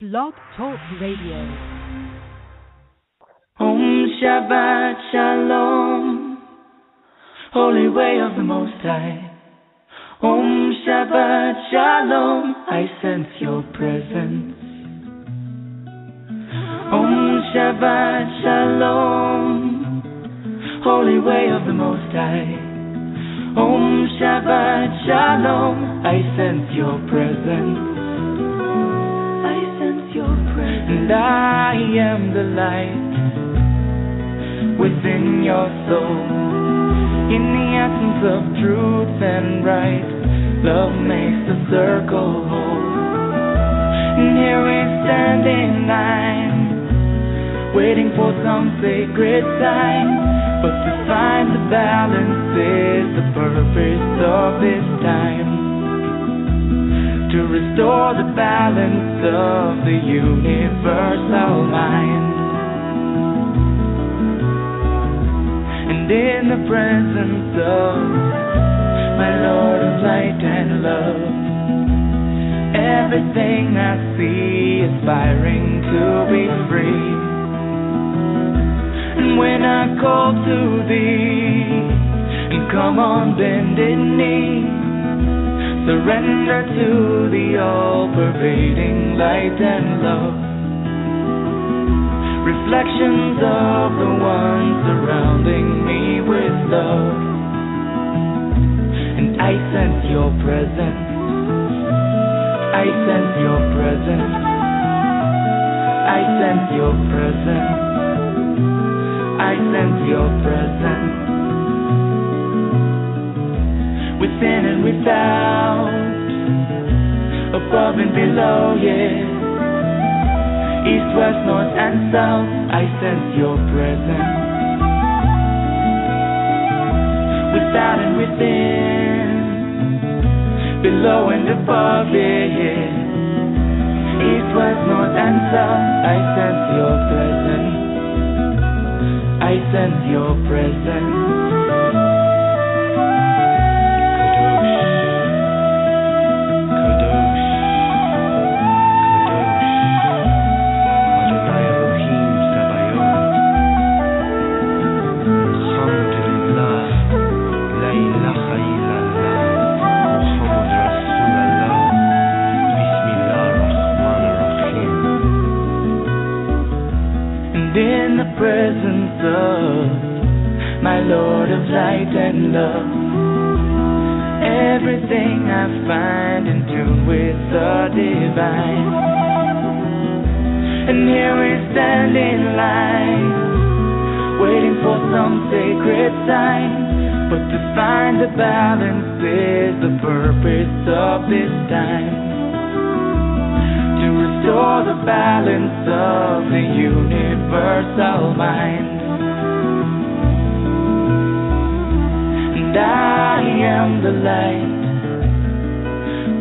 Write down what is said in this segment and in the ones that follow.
Blog Talk Radio. Om Shabbat Shalom, Holy Way of the Most High. Om Shabbat Shalom, I sense your presence. Om Shabbat Shalom, Holy Way of the Most High. Om Shabbat Shalom, I sense your presence. And I am the light within your soul. In the essence of truth and right, love makes the circle whole. And here we stand in line, waiting for some sacred sign. But to find the balance is the purpose of this time. To restore the balance of the universal mind. And in the presence of my Lord of light and love, everything I see aspiring to be free. And when I call to thee, and come on bended knee, surrender to the all-pervading light and love. Reflections of the one surrounding me with love. And I sense your presence. I sense your presence. I sense your presence. I sense your presence. Within and without, above and below, yeah. East, west, north and south, I sense your presence. Without and within, below and above, yeah. East, west, north and south, I sense your presence. I sense your presence. In the presence of my Lord of light and love, everything I find in tune with the divine. And here we stand in line, waiting for some sacred sign. But to find the balance is the purpose of this time. To restore the balance of the universal mind. And I am the light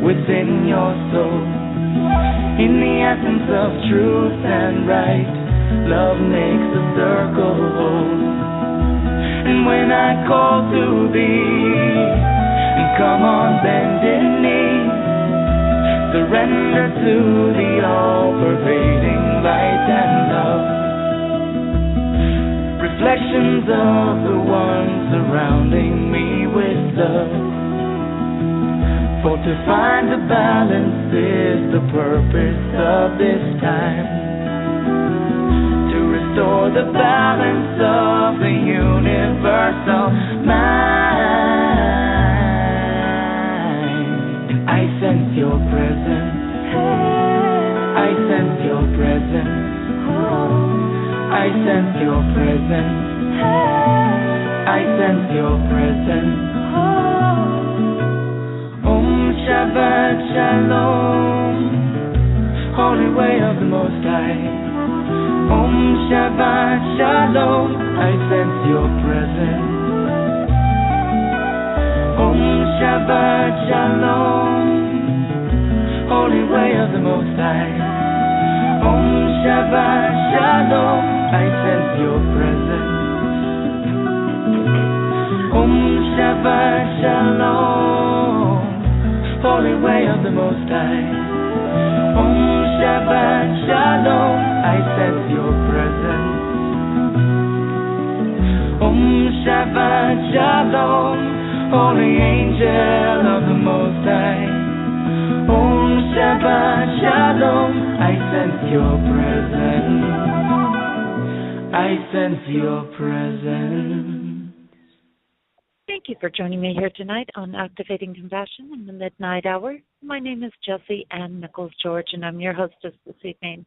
within your soul. In the essence of truth and right, love makes the circle whole. And when I call to thee, and come on bended knee, surrender to the all-pervading light and love. Reflections of the one surrounding me with love. For to find the balance is the purpose of this time. To restore the balance of the universal mind. And I sense your presence. I sense your presence. I sense your presence. I sense your presence. Om Shabbat Shalom, Holy Way of the Most High. Om Shabbat Shalom, I sense your presence. Om Shabbat Shalom, Holy Way of the Most High. Om Shabbat Shalom, I sense your presence. Om Shabbat Shalom, Holy Way of the Most High. Om Shabbat Shalom, I sense your presence. Om Shabbat Shalom, holy angel of the Most High. Om Shabbat Shalom, I sense your presence. I sense your presence. Thank you for joining me here tonight on Activating Compassion in the Midnight Hour. My name is Jessie Ann Nichols George, and I'm your hostess this evening.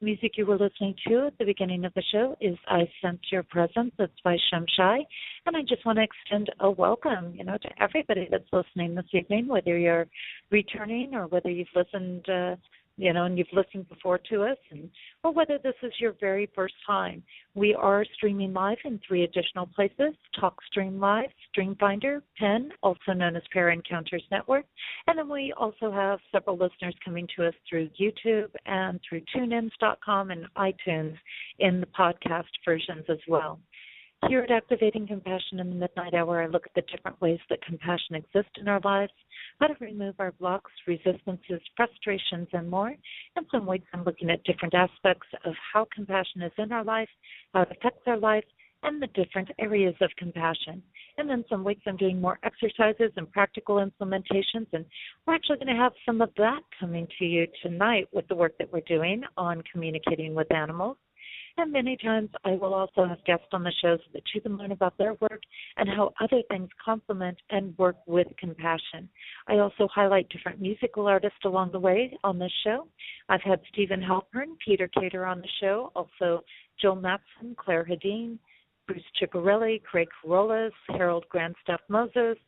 The music you were listening to at the beginning of the show is I Sense Your Presence. It's by Shamshai. And I just want to extend a welcome, to everybody that's listening this evening, whether you're returning or whether you've listened and you've listened before to us, or whether this is your very first time. We are streaming live in 3 additional places: TalkStream Live, StreamFinder, PEN, also known as Para Encounters Network, and then we also have several listeners coming to us through YouTube and through TuneIns.com and iTunes in the podcast versions as well. Here at Activating Compassion in the Midnight Hour, I look at the different ways that compassion exists in our lives, how to remove our blocks, resistances, frustrations, and more. In some ways, I'm looking at different aspects of how compassion is in our life, how it affects our life, and the different areas of compassion. And then some weeks I'm doing more exercises and practical implementations, and we're actually going to have some of that coming to you tonight with the work that we're doing on communicating with animals. And many times I will also have guests on the show so that you can learn about their work and how other things complement and work with compassion. I also highlight different musical artists along the way on this show. I've had Stephen Halpern, Peter Cater on the show, also Joel Matson, Claire Hedin, Bruce Ciccarelli, Craig Carollas, Harold Grandstaff Moses,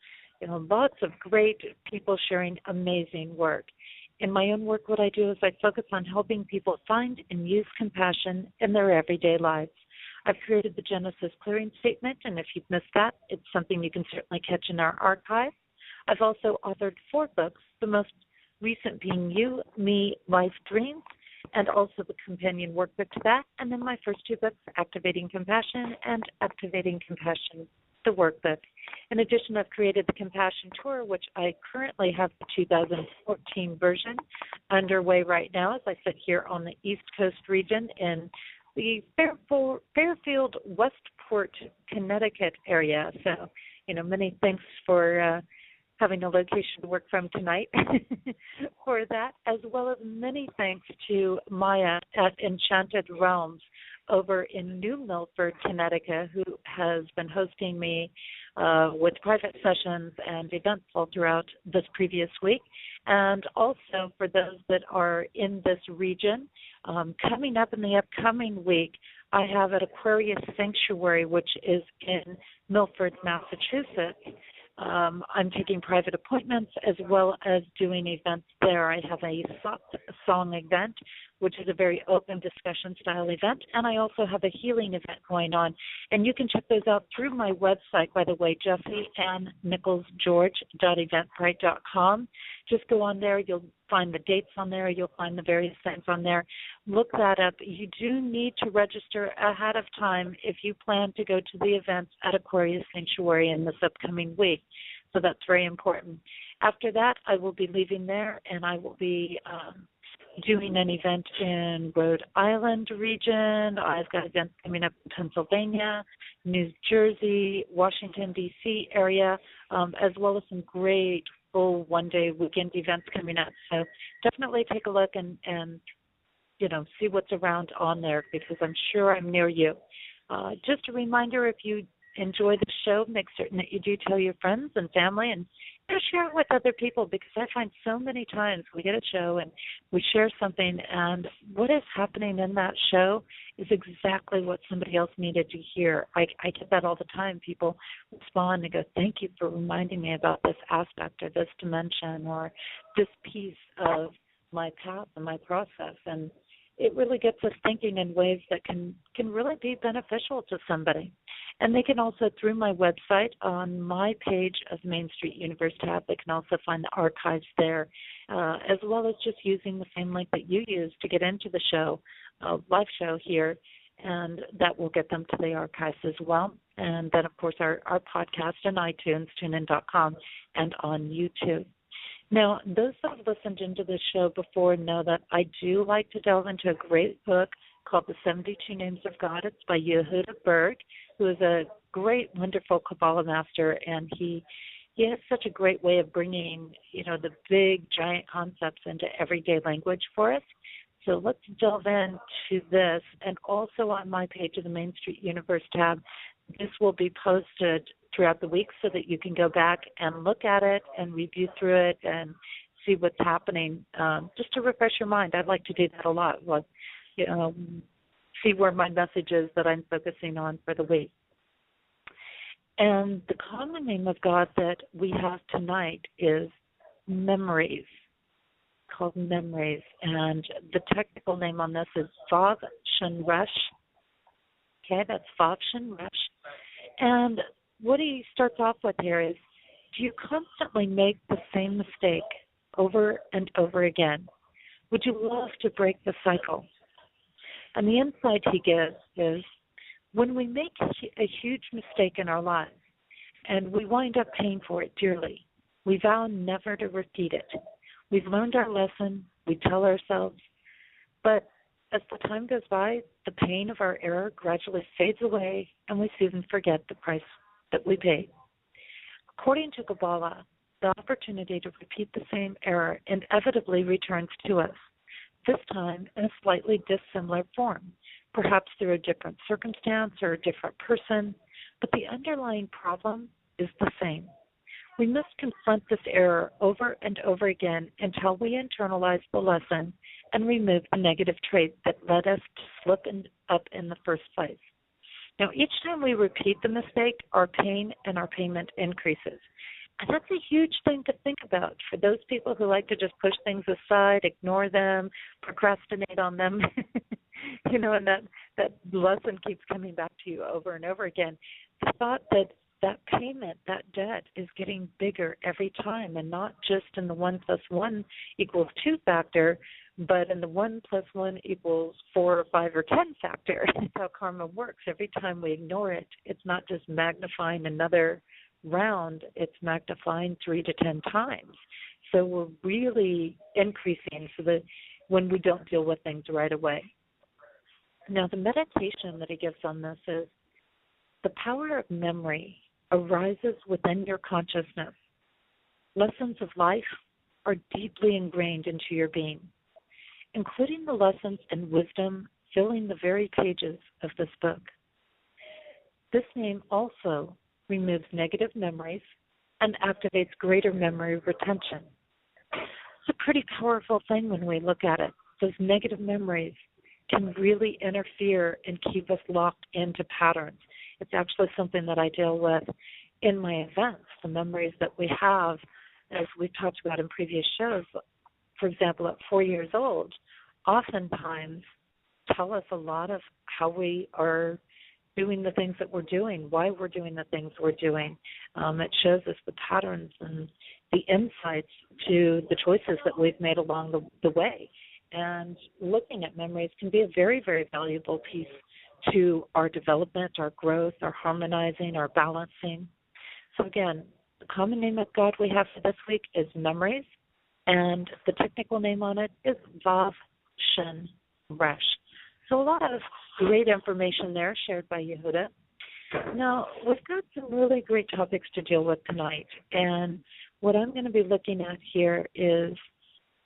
lots of great people sharing amazing work. In my own work, what I do is I focus on helping people find and use compassion in their everyday lives. I've created the Genesis Clearing Statement, and if you've missed that, it's something you can certainly catch in our archive. I've also authored 4 books, the most recent being You, Me, Life, Dreams, and also the companion workbook to that. And then my first 2 books, Activating Compassion and Activating Compassion, the workbook. In addition, I've created the Compassion Tour, which I currently have the 2014 version underway right now as I sit here on the East Coast region in the Fairfield, Westport, Connecticut area. So, many thanks for having a location to work from tonight for that, as well as many thanks to Maya at Enchanted Realms over in New Milford, Connecticut, who has been hosting me with private sessions and events all throughout this previous week. And also for those that are in this region, coming up in the upcoming week, I have at Aquarius Sanctuary, which is in Milford, Massachusetts. I'm taking private appointments as well as doing events there. I have a song event, which is a very open discussion style event, and I also have a healing event going on. And you can check those out through my website, by the way, JessieAnnNicholsGeorge.eventbrite.com. Just go on there. You'll find the dates on there. You'll find the various things on there. Look that up. You do need to register ahead of time if you plan to go to the events at Aquarius Sanctuary in this upcoming week. So that's very important. After that, I will be leaving there, and I will be doing an event in Rhode Island region. I've got events coming up in Pennsylvania, New Jersey, Washington, D.C. area, as well as some great full one-day weekend events coming up. So definitely take a look and see what's around on there, because I'm sure I'm near you. Just a reminder, if you enjoy the show, make certain that you do tell your friends and family, and share it with other people, because I find so many times we get a show and we share something, and what is happening in that show is exactly what somebody else needed to hear. I get that all the time. People respond and go, thank you for reminding me about this aspect or this dimension or this piece of my path and my process. And it really gets us thinking in ways that can really be beneficial to somebody. And they can also, through my website, on my page of Main Street Universe tab, they can also find the archives there, as well as just using the same link that you use to get into the show, live show here, and that will get them to the archives as well. And then, of course, our podcast on iTunes, tunein.com, and on YouTube. Now, those that have listened into this show before know that I do like to delve into a great book called The 72 Names of God. It's by Yehuda Berg, who is a great, wonderful Kabbalah master, and he has such a great way of bringing, the big, giant concepts into everyday language for us. So let's delve into this. And also on my page of the Main Street Universe tab, this will be posted throughout the week so that you can go back and look at it and review through it and see what's happening, just to refresh your mind. I'd like to do that a lot, see where my message is that I'm focusing on for the week. And the common name of God that we have tonight is memories, called memories. And the technical name on this is Vav Shin Resh. Okay, that's Vav Shin Resh. And what he starts off with here is, do you constantly make the same mistake over and over again? Would you love to break the cycle? And the insight he gives is, when we make a huge mistake in our lives and we wind up paying for it dearly, we vow never to repeat it. We've learned our lesson, we tell ourselves, but as the time goes by, the pain of our error gradually fades away and we soon forget the price that we paid. According to Kabbalah, the opportunity to repeat the same error inevitably returns to us, this time in a slightly dissimilar form, perhaps through a different circumstance or a different person, but the underlying problem is the same. We must confront this error over and over again until we internalize the lesson and remove the negative trait that led us to slip up in the first place. Now, each time we repeat the mistake, our pain and our payment increases. And that's a huge thing to think about for those people who like to just push things aside, ignore them, procrastinate on them, and that lesson keeps coming back to you over and over again. The thought that payment, that debt, is getting bigger every time, and not just in the 1 + 1 = 2 factor, but in the 1 + 1 = 4 or 5 or 10 factor. That's how karma works. Every time we ignore it, it's not just magnifying another round, it's magnifying 3 to 10 times. So we're really increasing so that when we don't deal with things right away. Now, the meditation that he gives on this is, the power of memory arises within your consciousness. Lessons of life are deeply ingrained into your being, including the lessons and wisdom filling the very pages of this book. This name also removes negative memories and activates greater memory retention. It's a pretty powerful thing when we look at it. Those negative memories can really interfere and keep us locked into patterns. It's actually something that I deal with in my events, the memories that we have, as we've talked about in previous shows. For example, at 4 years old, oftentimes tell us a lot of how we are doing the things that we're doing, why we're doing the things we're doing. It shows us the patterns and the insights to the choices that we've made along the way. And looking at memories can be a very, very valuable piece to our development, our growth, our harmonizing, our balancing. So again, the common name of God we have for this week is memories, and the technical name on it is Vav Shin Resh. So a lot of great information there shared by Yehuda. Now, we've got some really great topics to deal with tonight, and what I'm going to be looking at here is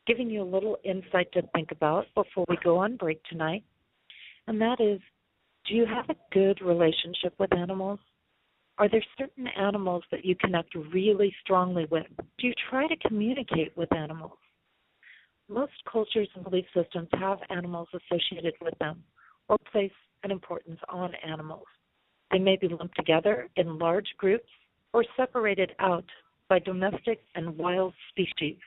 giving you a little insight to think about before we go on break tonight, and that is, do you have a good relationship with animals? Are there certain animals that you connect really strongly with? Do you try to communicate with animals? Most cultures and belief systems have animals associated with them or place an importance on animals. They may be lumped together in large groups or separated out by domestic and wild species.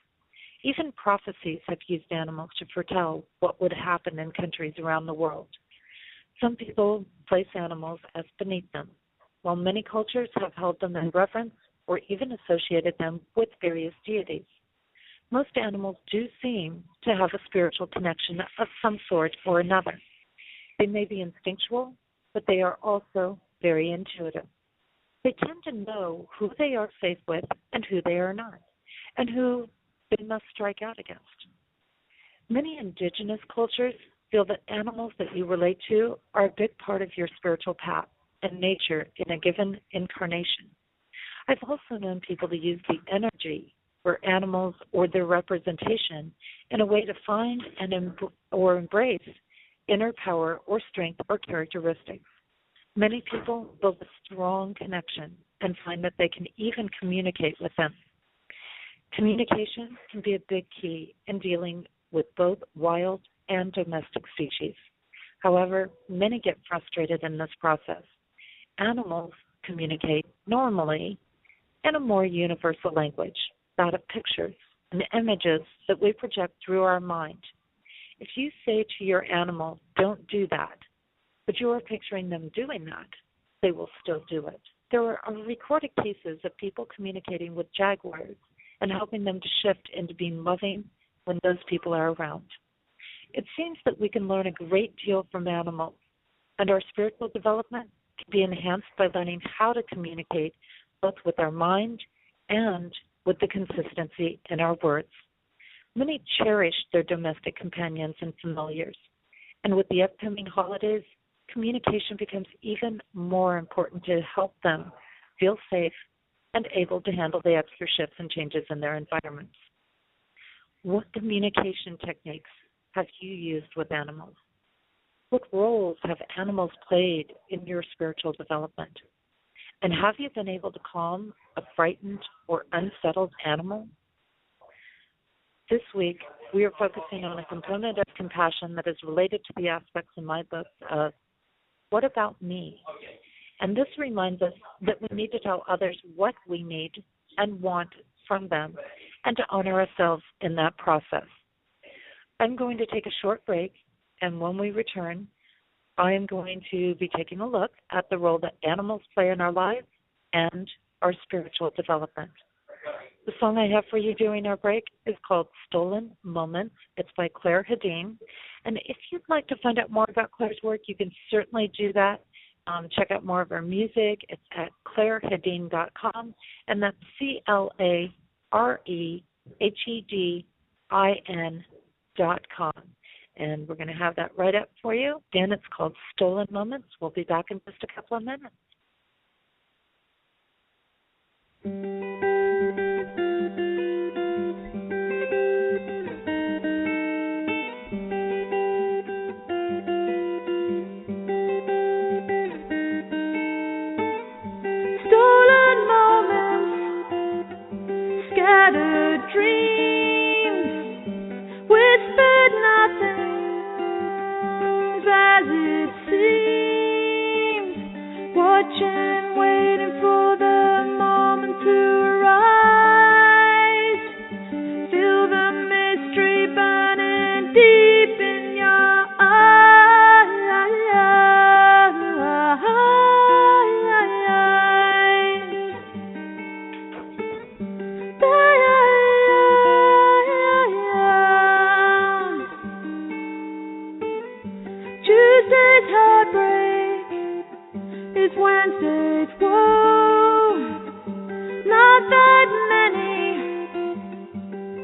Even prophecies have used animals to foretell what would happen in countries around the world. Some people place animals as beneath them, while many cultures have held them in reverence or even associated them with various deities. Most animals do seem to have a spiritual connection of some sort or another. They may be instinctual, but they are also very intuitive. They tend to know who they are safe with and who they are not, and who they must strike out against. Many indigenous cultures feel that animals that you relate to are a big part of your spiritual path and nature in a given incarnation. I've also known people to use the energy for animals or their representation in a way to find or embrace inner power or strength or characteristics. Many people build a strong connection and find that they can even communicate with them. Communication can be a big key in dealing with both wild and domestic species. However, many get frustrated in this process. Animals communicate normally in a more universal language, that of pictures and images that we project through our mind. If you say to your animal, "Don't do that," but you are picturing them doing that, they will still do it. There are recorded cases of people communicating with jaguars and helping them to shift into being loving when those people are around. It seems that we can learn a great deal from animals, and our spiritual development can be enhanced by learning how to communicate both with our mind and with the consistency in our words. Many cherish their domestic companions and familiars, and with the upcoming holidays, communication becomes even more important to help them feel safe and able to handle the extra shifts and changes in their environments. What communication techniques have you used with animals? What roles have animals played in your spiritual development? And have you been able to calm a frightened or unsettled animal? This week, we are focusing on a component of compassion that is related to the aspects in my book of "What about me?" And this reminds us that we need to tell others what we need and want from them and to honor ourselves in that process. I'm going to take a short break, and when we return, I am going to be taking a look at the role that animals play in our lives and our spiritual development. The song I have for you during our break is called "Stolen Moments." It's by Claire Hedin. And if you'd like to find out more about Claire's work, you can certainly do that. Check out more of her music. It's at clairehedin.com, and that's CLAREHEDIN.com. And we're going to have that right up for you. Again, it's called "Stolen Moments." We'll be back in just a couple of minutes. Stolen moments, scattered dreams, whispered nothings as it seems, watching, waiting for the moment to arise. Feel the mystery burning deep in your eyes. Tuesday's heartbreak is Wednesday's woe. Not that many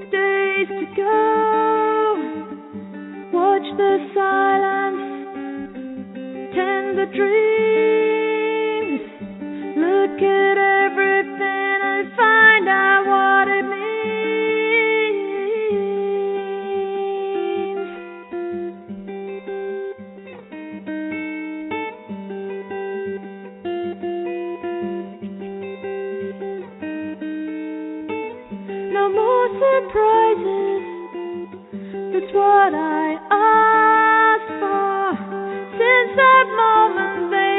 days to go. Watch the silence, tend the dreams. Look at everything and find out what it means. No more surprises, that's what I asked for. Since that moment they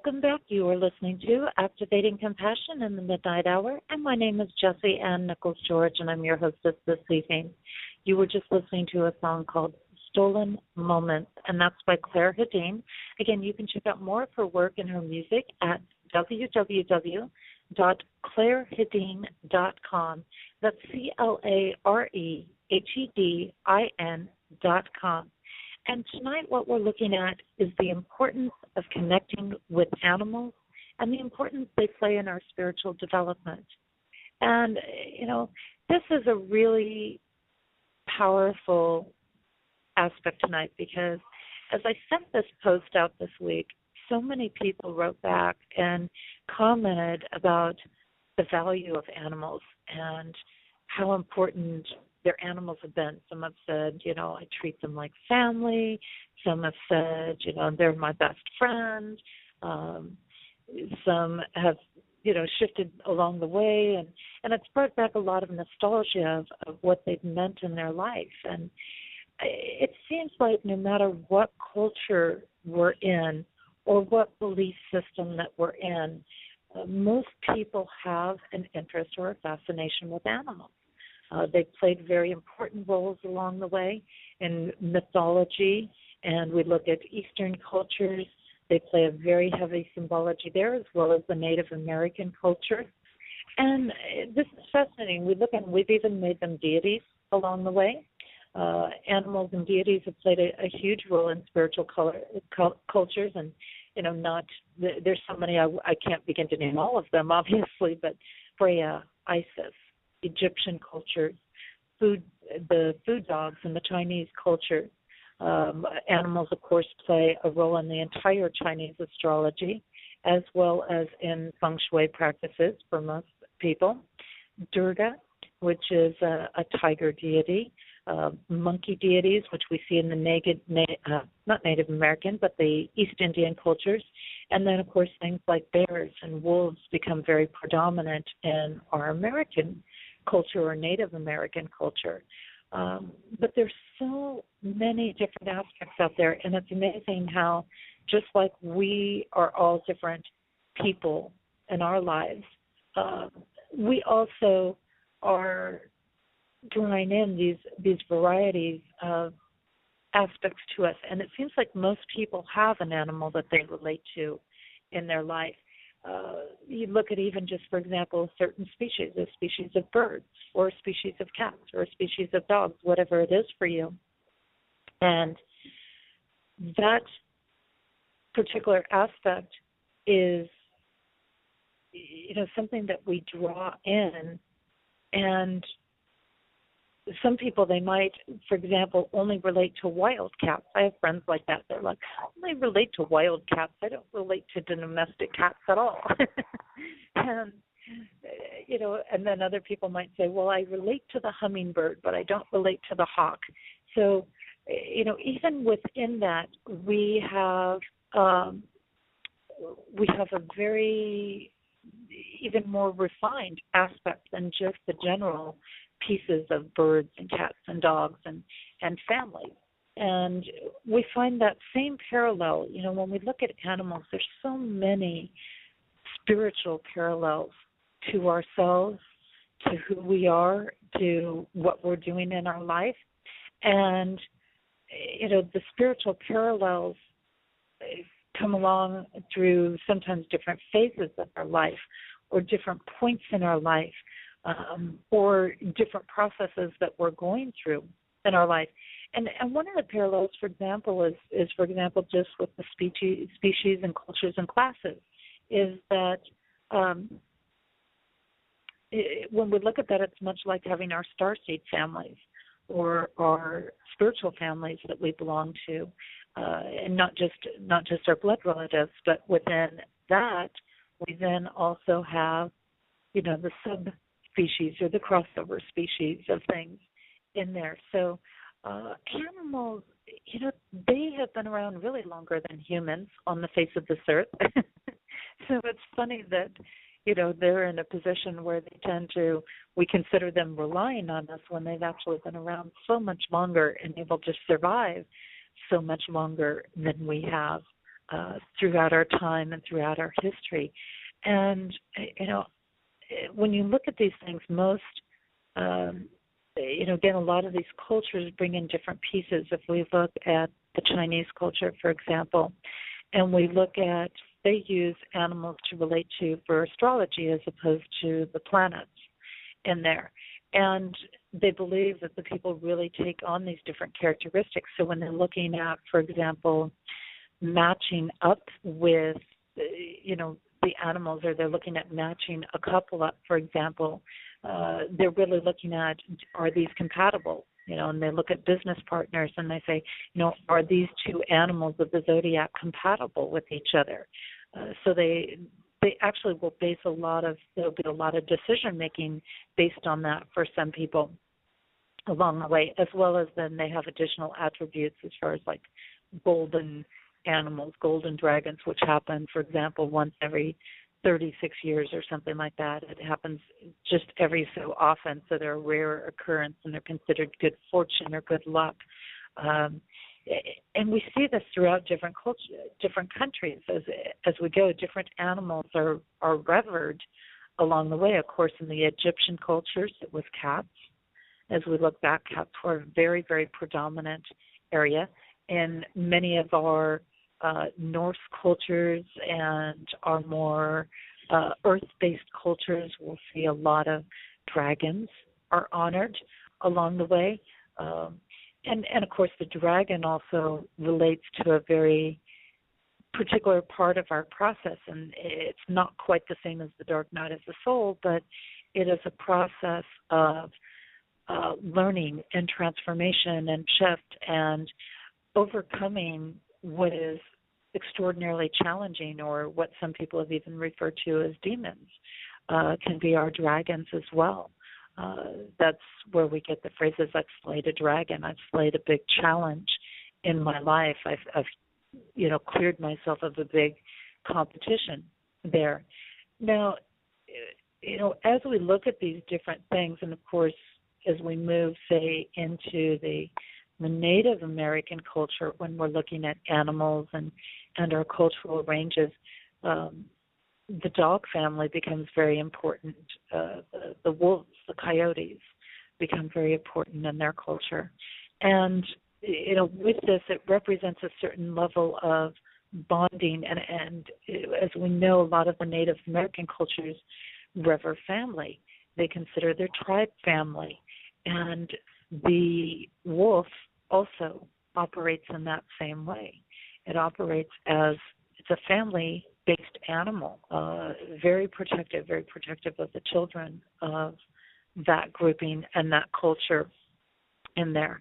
Welcome back. You are listening to Activating Compassion in the Midnight Hour, and my name is Jessie Ann Nichols George, and I'm your hostess this evening. You were just listening to a song called Stolen Moments, and that's by Claire Hedin. Again, you can check out more of her work and her music at www.clairehedin.com. That's CLAREHEDIN.com. And tonight what we're looking at is the importance of connecting with animals and the importance they play in our spiritual development. And, this is a really powerful aspect tonight because as I sent this post out this week, so many people wrote back and commented about the value of animals and how important their animals have been. Some have said, I treat them like family. Some have said, they're my best friend. Some have, shifted along the way. And it's brought back a lot of nostalgia of what they've meant in their life. And it seems like no matter what culture we're in or what belief system that we're in, most people have an interest or a fascination with animals. They've played very important roles along the way in mythology, and we look at Eastern cultures. They play a very heavy symbology there, as well as the Native American culture. And this is fascinating. We've even made them deities along the way. Animals and deities have played a huge role in spiritual cultures, and there's so many I can't begin to name all of them, obviously, but Freya, Isis, Egyptian cultures, the food dogs in the Chinese culture. Animals, of course, play a role in the entire Chinese astrology, as well as in feng shui practices for most people. Durga, which is a tiger deity. Monkey deities, which we see in the not Native American, but the East Indian cultures. And then, of course, things like bears and wolves become very predominant in our American culture or Native American culture. But there's so many different aspects out there, and it's amazing how just like we are all different people in our lives, we also are drawing in these varieties of aspects to us. And it seems like most people have an animal that they relate to in their life. You look at even just, for example, a certain species, a species of birds or a species of cats or a species of dogs, whatever it is for you. And that particular aspect is, something that we draw in. And some people, they might, for example, only relate to wild cats. I have friends like that. They're like, I only relate to wild cats. I don't relate to the domestic cats at all. And, and then other people might say, well, I relate to the hummingbird, but I don't relate to the hawk. So, even within that, we have a very even more refined aspect than just the general pieces of birds and cats and dogs and families. And we find that same parallel, when we look at animals, there's so many spiritual parallels to ourselves, to who we are, to what we're doing in our life. And, the spiritual parallels come along through sometimes different phases of our life or different points in our life. Or different processes that we're going through in our life. And one of the parallels, for example, is for example, just with the species and cultures and classes, is that when we look at that, it's much like having our starseed families or our spiritual families that we belong to, and not just our blood relatives, but within that, we then also have, the subspecies or the crossover species of things in there. So animals, they have been around really longer than humans on the face of this earth. So it's funny that, they're in a position where we consider them relying on us when they've actually been around so much longer and able to survive so much longer than we have. throughout our time and throughout our history. And, when you look at these things, most, again, a lot of these cultures bring in different pieces. If we look at the Chinese culture, for example, and we look at, they use animals to relate to for astrology as opposed to the planets in there. And they believe that the people really take on these different characteristics. So when they're looking at, for example, matching up with, the animals, or they're looking at matching a couple up, for example, they're really looking at, are these compatible? And they look at business partners and they say, are these two animals of the zodiac compatible with each other? So they actually will base there'll be a lot of decision making based on that for some people along the way, as well as then they have additional attributes as far as like golden animals, golden dragons, which happen, for example, once every 36 years or something like that. It happens just every so often, so they're a rare occurrence and they're considered good fortune or good luck. And we see this throughout different cultures, different countries. As we go, different animals are revered along the way. Of course, in the Egyptian cultures, it was cats. As we look back, cats were a very, very predominant area. In many of our Norse cultures and our more earth-based cultures, we'll see a lot of dragons are honored along the way. And of course, the dragon also relates to a very particular part of our process, and it's not quite the same as the dark night of the soul, but it is a process of learning and transformation and shift and overcoming what is extraordinarily challenging, or what some people have even referred to as demons, can be our dragons as well. That's where we get the phrases, I've slayed a dragon, I've slayed a big challenge in my life, I've cleared myself of a big competition there. Now, as we look at these different things, and of course, as we move, say, into the Native American culture, when we're looking at animals and our cultural ranges, the dog family becomes very important. The wolves, the coyotes, become very important in their culture. And, with this, it represents a certain level of bonding. And as we know, a lot of the Native American cultures revere family. They consider their tribe family. And the wolf also operates in that same way. It operates as, it's a family-based animal, very protective of the children of that grouping and that culture in there.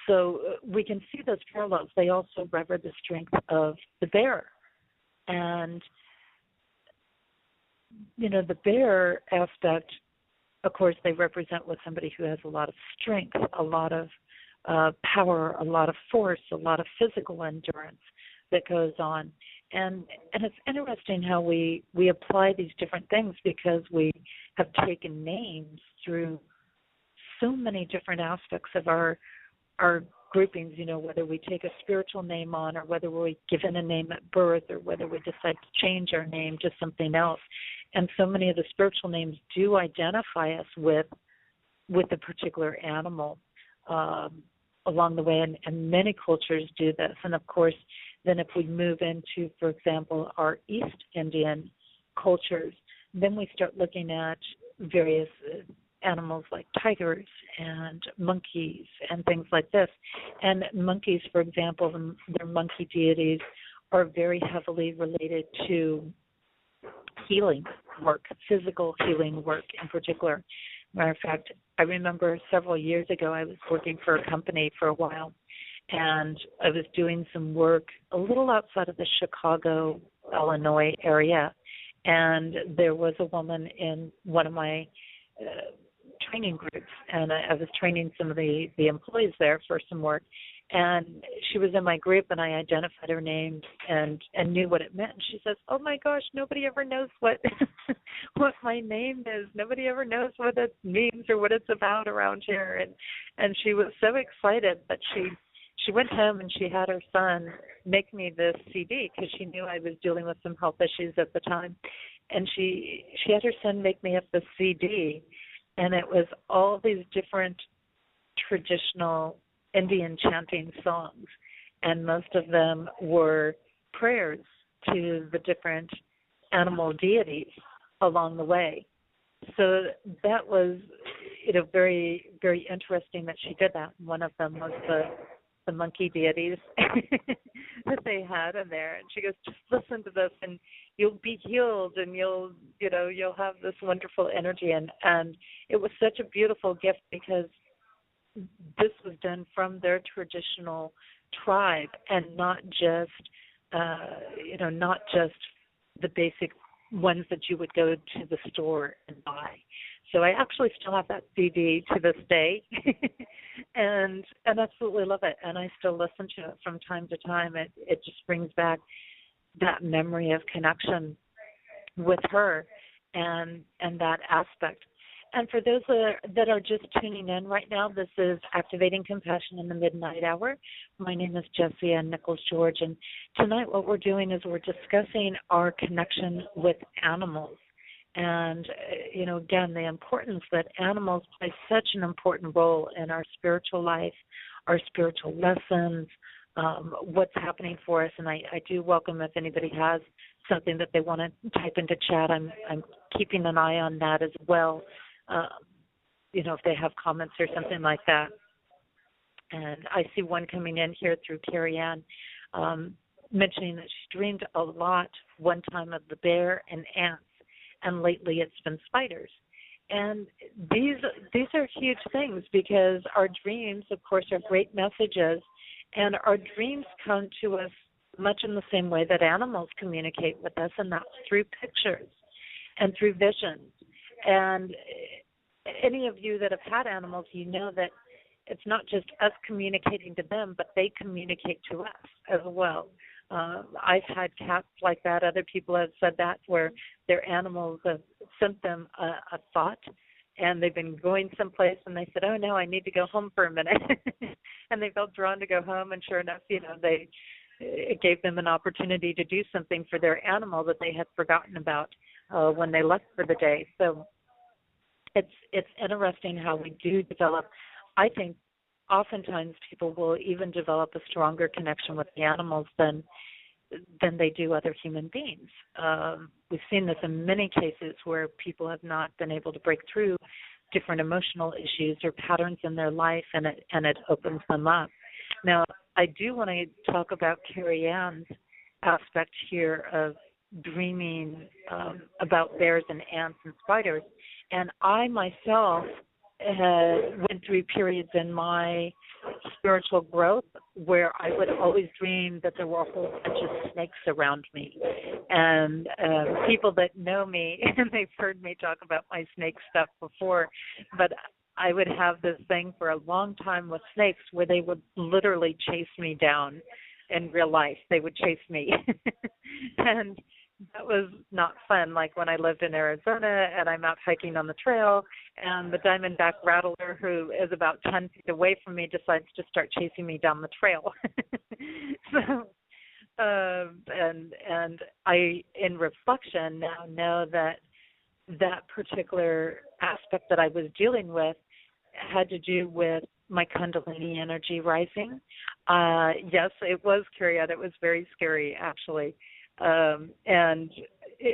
So we can see those parallels. They also revere the strength of the bear. And, the bear aspect, of course, they represent with somebody who has a lot of strength, a lot of power, a lot of force, a lot of physical endurance that goes on. And it's interesting how we apply these different things, because we have taken names through so many different aspects of our groupings, whether we take a spiritual name on, or whether we're given a name at birth, or whether we decide to change our name to something else. And so many of the spiritual names do identify us with a particular animal along the way, and many cultures do this. And of course, then if we move into, for example, our East Indian cultures, then we start looking at various animals like tigers and monkeys and things like this. And monkeys, for example, their monkey deities are very heavily related to healing work, physical healing work in particular. Matter of fact, I remember several years ago I was working for a company for a while, and I was doing some work a little outside of the Chicago, Illinois area, and there was a woman in one of my training groups, and I was training some of the employees there for some work, and she was in my group, and I identified her name and knew what it meant. And she says, "Oh my gosh, nobody ever knows what what my name is. Nobody ever knows what it means or what it's about around here." And she was so excited, but she went home and she had her son make me this CD because she knew I was dealing with some health issues at the time. And she had her son make me up this CD, and it was all these different traditional Indian chanting songs, and most of them were prayers to the different animal deities along the way. So that was, very, very interesting that she did that. One of them was the monkey deities that they had in there, and she goes, just listen to this, and you'll be healed, and you'll have this wonderful energy, and it was such a beautiful gift because this was done from their traditional tribe and not just the basic ones that you would go to the store and buy. So I actually still have that CD to this day, and absolutely love it. And I still listen to it from time to time. It just brings back that memory of connection with her and that aspect. And for those that are just tuning in right now, this is Activating Compassion in the Midnight Hour. My name is Jessie Ann Nichols George, and tonight what we're doing is we're discussing our connection with animals. And, again, the importance that animals play such an important role in our spiritual life, our spiritual lessons, what's happening for us. And I do welcome if anybody has something that they want to type into chat. I'm keeping an eye on that as well. If they have comments or something like that. And I see one coming in here through Carrie Ann, mentioning that she dreamed a lot one time of the bear and ants, and lately it's been spiders. And these are huge things because our dreams, of course, are great messages, and our dreams come to us much in the same way that animals communicate with us, and that's through pictures and through visions. And any of you that have had animals, you know that it's not just us communicating to them, but they communicate to us as well. I've had cats like that. Other people have said that, where their animals have sent them a thought, and they've been going someplace, and they said, oh, no, I need to go home for a minute. And they felt drawn to go home, and sure enough, it gave them an opportunity to do something for their animal that they had forgotten about when they left for the day. So it's interesting how we do develop. I think oftentimes people will even develop a stronger connection with the animals than they do other human beings. We've seen this in many cases where people have not been able to break through different emotional issues or patterns in their life, and it opens them up. Now, I do want to talk about Carrie Ann's aspect here of dreaming about bears and ants and spiders. And I myself went through periods in my spiritual growth where I would always dream that there were a whole bunch of snakes around me. And people that know me, and they've heard me talk about my snake stuff before, but I would have this thing for a long time with snakes where they would literally chase me down in real life. They would chase me. And that was not fun, like when I lived in Arizona and I'm out hiking on the trail and the diamondback rattler, who is about 10 feet away from me, decides to start chasing me down the trail. And I, in reflection, now know that particular aspect that I was dealing with had to do with my Kundalini energy rising. Yes, it was Carrie. It was very scary, actually.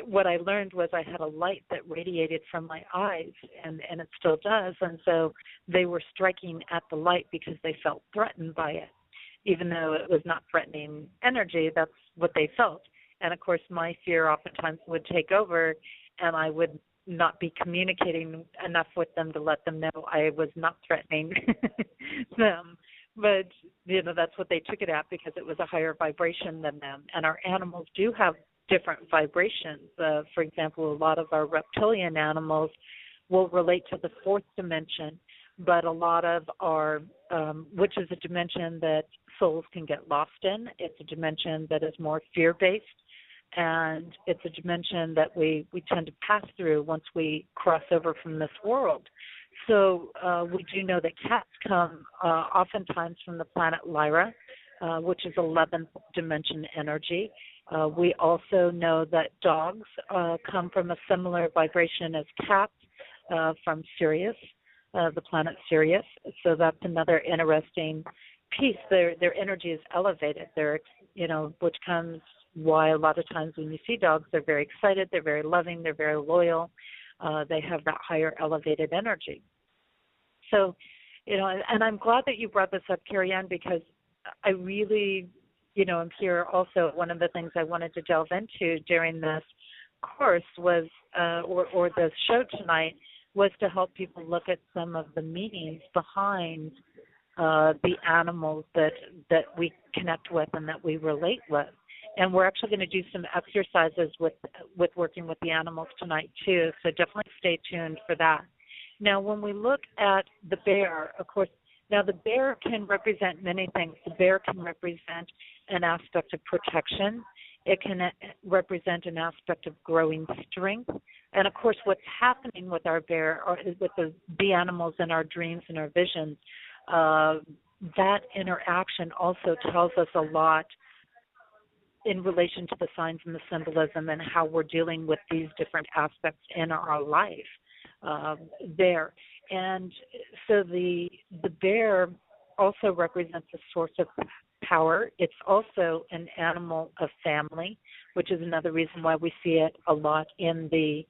What I learned was I had a light that radiated from my eyes, and it still does. And so they were striking at the light because they felt threatened by it. Even though it was not threatening energy, that's what they felt. And, of course, my fear oftentimes would take over, and I would not be communicating enough with them to let them know I was not threatening them. But, that's what they took it at, because it was a higher vibration than them. And our animals do have different vibrations. For example, a lot of our reptilian animals will relate to the fourth dimension, but a lot of our, which is a dimension that souls can get lost in. It's a dimension that is more fear-based, and it's a dimension that we tend to pass through once we cross over from this world. So we do know that cats come oftentimes from the planet Lyra, which is 11th dimension energy. We also know that dogs come from a similar vibration as cats from Sirius, the planet Sirius. So that's another interesting piece. Their energy is elevated. Which comes why a lot of times when you see dogs, they're very excited, they're very loving, they're very loyal. They have that higher elevated energy. So, and I'm glad that you brought this up, Carrie Ann, because I really, am here also. One of the things I wanted to delve into during this course was, or the show tonight, was to help people look at some of the meanings behind the animals that we connect with and that we relate with. And we're actually going to do some exercises with working with the animals tonight too, so definitely stay tuned for that. Now, when we look at the bear, of course, now the bear can represent many things. The bear can represent an aspect of protection. It can represent an aspect of growing strength. And, of course, what's happening with our bear, or with the animals in our dreams and our visions, that interaction also tells us a lot in relation to the signs and the symbolism and how we're dealing with these different aspects in our life there. And so the bear also represents a source of power. It's also an animal of family, which is another reason why we see it a lot in the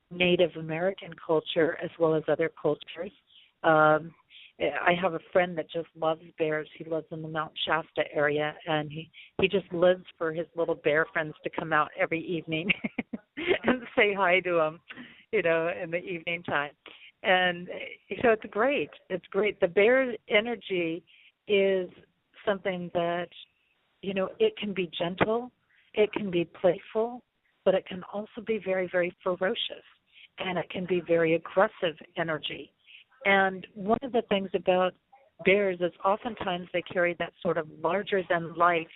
Native American culture as well as other cultures. I have a friend that just loves bears. He lives in the Mount Shasta area, and he just lives for his little bear friends to come out every evening and say hi to him, in the evening time. And so it's great. It's great. The bear energy is something that, it can be gentle, it can be playful, but it can also be very, very ferocious, and it can be very aggressive energy. And one of the things about bears is oftentimes they carry that sort of larger-than-life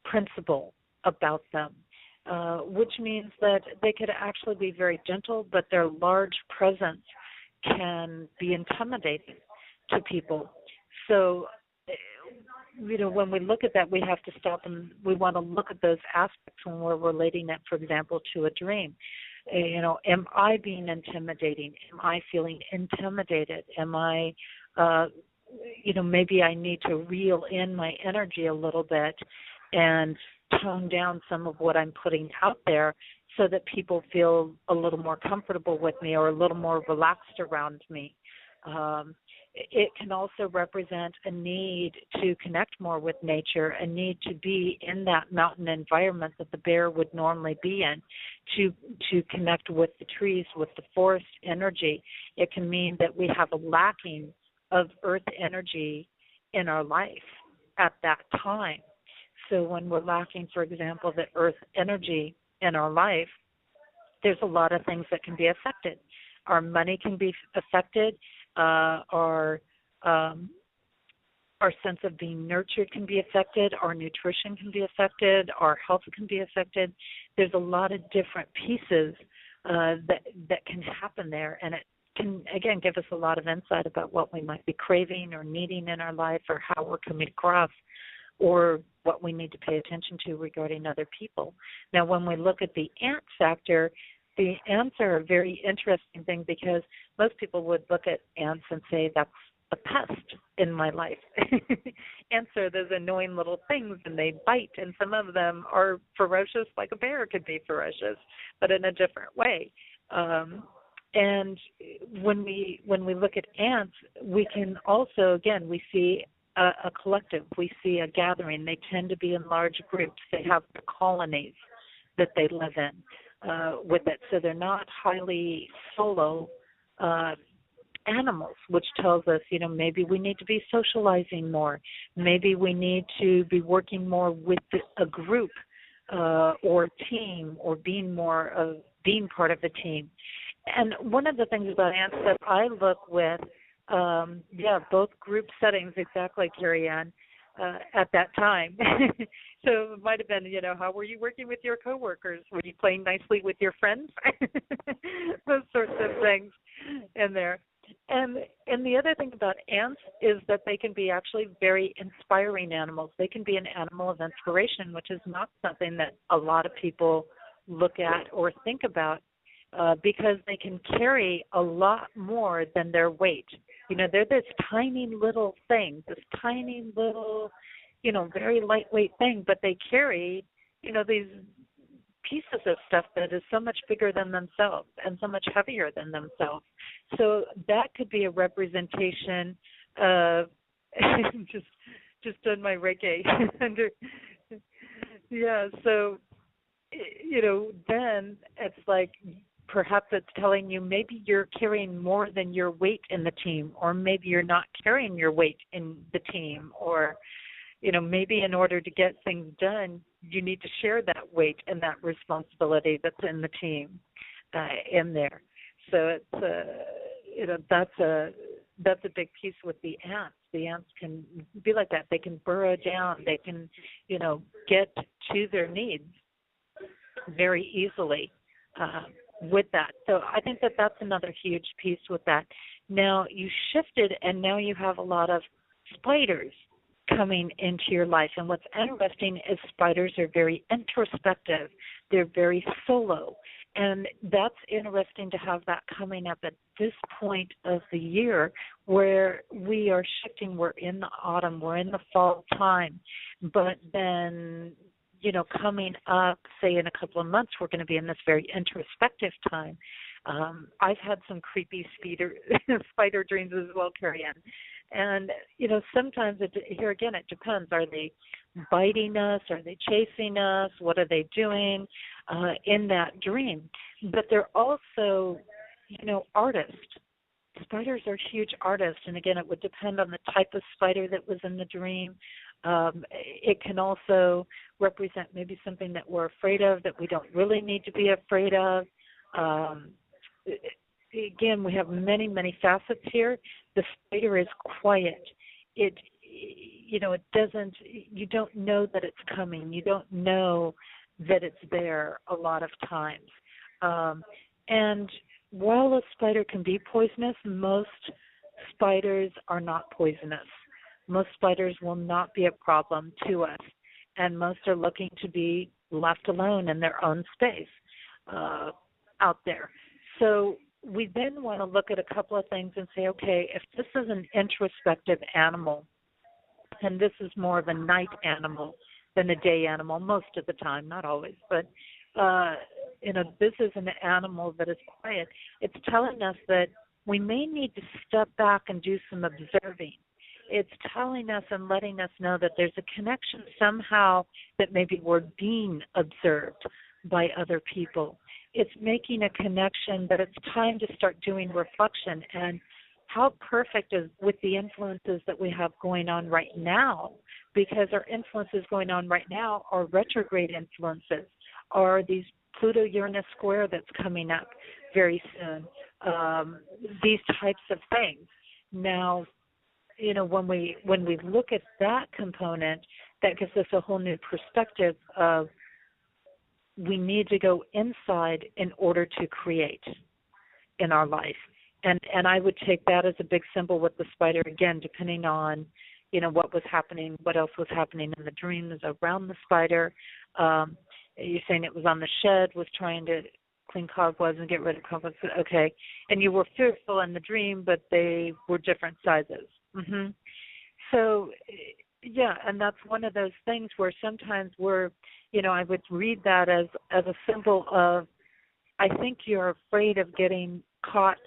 principle about them, which means that they could actually be very gentle, but their large presence can be intimidating to people. So, when we look at that, we have to stop and we want to look at those aspects when we're relating it, for example, to a dream. Am I being intimidating? Am I feeling intimidated? Am I, maybe I need to reel in my energy a little bit and tone down some of what I'm putting out there so that people feel a little more comfortable with me or a little more relaxed around me. It can also represent a need to connect more with nature, a need to be in that mountain environment that the bear would normally be in, to connect with the trees, with the forest energy. It can mean that we have a lacking of earth energy in our life at that time. So when we're lacking, for example, the earth energy in our life, there's a lot of things that can be affected. Our money can be affected. Our sense of being nurtured can be affected. Our nutrition can be affected. Our health can be affected. There's a lot of different pieces that can happen there, and it can, again, give us a lot of insight about what we might be craving or needing in our life or how we're coming across or what we need to pay attention to regarding other people. Now, when we look at the ant factor, the ants are a very interesting thing because most people would look at ants and say that's a pest in my life. Ants are those annoying little things and they bite, and some of them are ferocious like a bear could be ferocious, but in a different way. And when we look at ants, we can also, again, we see a collective. We see a gathering. They tend to be in large groups. They have colonies that they live in with it. So they're not highly solo animals, which tells us, maybe we need to be socializing more. Maybe we need to be working more with a group or team, or being part of a team. And one of the things about ants that I look with, both group settings, exactly, Carrie Ann, at that time. So it might have been, how were you working with your coworkers? Were you playing nicely with your friends? Those sorts of things in there. And the other thing about ants is that they can be actually very inspiring animals. They can be an animal of inspiration, which is not something that a lot of people look at or think about, because they can carry a lot more than their weight. They're this tiny little thing, this tiny little, very lightweight thing, but they carry, these pieces of stuff that is so much bigger than themselves and so much heavier than themselves. So that could be a representation of just done my Reiki. Yeah, so then it's like perhaps it's telling you maybe you're carrying more than your weight in the team, or maybe you're not carrying your weight in the team, or maybe in order to get things done, you need to share that weight and that responsibility that's in the team in there. So it's that's a big piece with the ants. The ants can be like that. They can burrow down. They can get to their needs very easily with that. So I think that that's another huge piece with that. Now you shifted, and now you have a lot of spiders coming into your life. And what's interesting is spiders are very introspective. They're very solo. And that's interesting to have that coming up at this point of the year where we are shifting. We're in the autumn. We're in the fall time. But then, coming up, say in a couple of months, we're going to be in this very introspective time. I've had some creepy spider dreams as well, Carrie Ann. And, sometimes, here again, it depends. Are they biting us? Are they chasing us? What are they doing in that dream? But they're also, artists. Spiders are huge artists. And, again, it would depend on the type of spider that was in the dream. It can also represent maybe something that we're afraid of that we don't really need to be afraid of. Again, we have many, many facets here. The spider is quiet. It doesn't, you don't know that it's coming. You don't know that it's there a lot of times. And while a spider can be poisonous, most spiders are not poisonous. Most spiders will not be a problem to us. And most are looking to be left alone in their own space out there. So we then want to look at a couple of things and say, okay, if this is an introspective animal, and this is more of a night animal than a day animal most of the time, not always, but this is an animal that is quiet. It's telling us that we may need to step back and do some observing. It's telling us and letting us know that there's a connection somehow that maybe we're being observed by other people. It's making a connection that it's time to start doing reflection. And how perfect is with the influences that we have going on right now, because our influences going on right now are retrograde influences, are these Pluto-Uranus square that's coming up very soon, these types of things. Now, when we look at that component, that gives us a whole new perspective of we need to go inside in order to create in our life. And I would take that as a big symbol with the spider, again, depending on, what was happening, what else was happening in the dreams around the spider. You're saying it was on the shed, was trying to clean cobwebs and get rid of cobwebs. Okay. And you were fearful in the dream, but they were different sizes. Mm-hmm. So, yeah, and that's one of those things where sometimes I would read that as a symbol of, I think you're afraid of getting caught,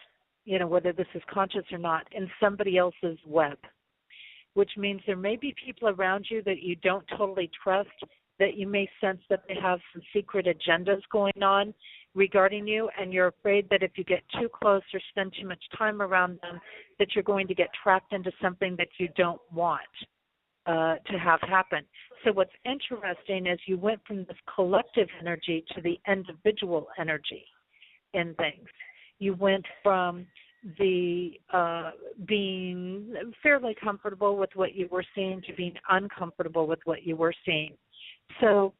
whether this is conscious or not, in somebody else's web, which means there may be people around you that you don't totally trust, that you may sense that they have some secret agendas going on regarding you, and you're afraid that if you get too close or spend too much time around them, that you're going to get trapped into something that you don't want to have happen. So what's interesting is you went from this collective energy to the individual energy in things. You went from the being fairly comfortable with what you were seeing to being uncomfortable with what you were seeing. So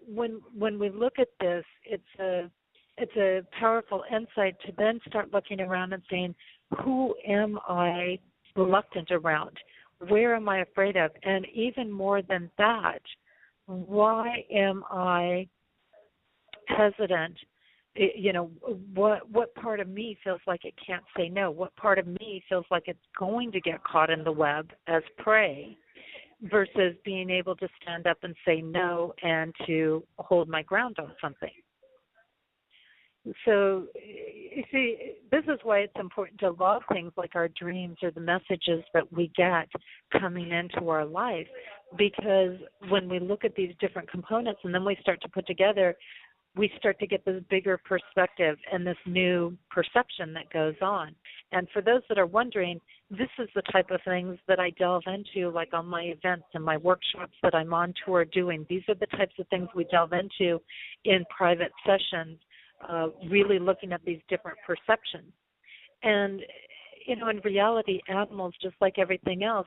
when we look at this, it's a powerful insight to then start looking around and saying, Who am I reluctant around? Where am I afraid of? And even more than that, why am I hesitant? What part of me feels like it can't say no? What part of me feels like it's going to get caught in the web as prey versus being able to stand up and say no and to hold my ground on something? So, you see, this is why it's important to log things like our dreams or the messages that we get coming into our life, because when we look at these different components and then we start to put together, we start to get this bigger perspective and this new perception that goes on. And for those that are wondering, this is the type of things that I delve into, like on my events and my workshops that I'm on tour doing. These are the types of things we delve into in private sessions, really looking at these different perceptions. And, in reality, animals, just like everything else,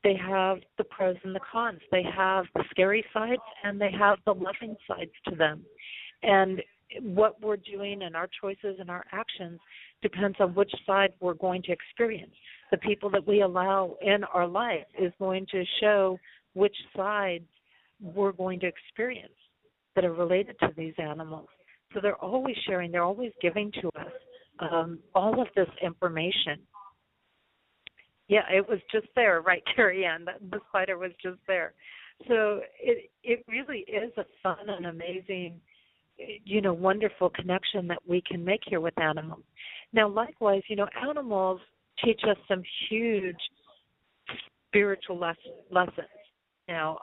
they have the pros and the cons. They have the scary sides and they have the loving sides to them. And what we're doing and our choices and our actions depends on which side we're going to experience. The people that we allow in our life is going to show which sides we're going to experience that are related to these animals. So they're always sharing, they're always giving to us all of this information. Yeah, it was just there, right, Carrie Ann? The spider was just there. So it really is a fun and amazing, wonderful connection that we can make here with animals. Now, likewise, animals teach us some huge spiritual lessons. Now,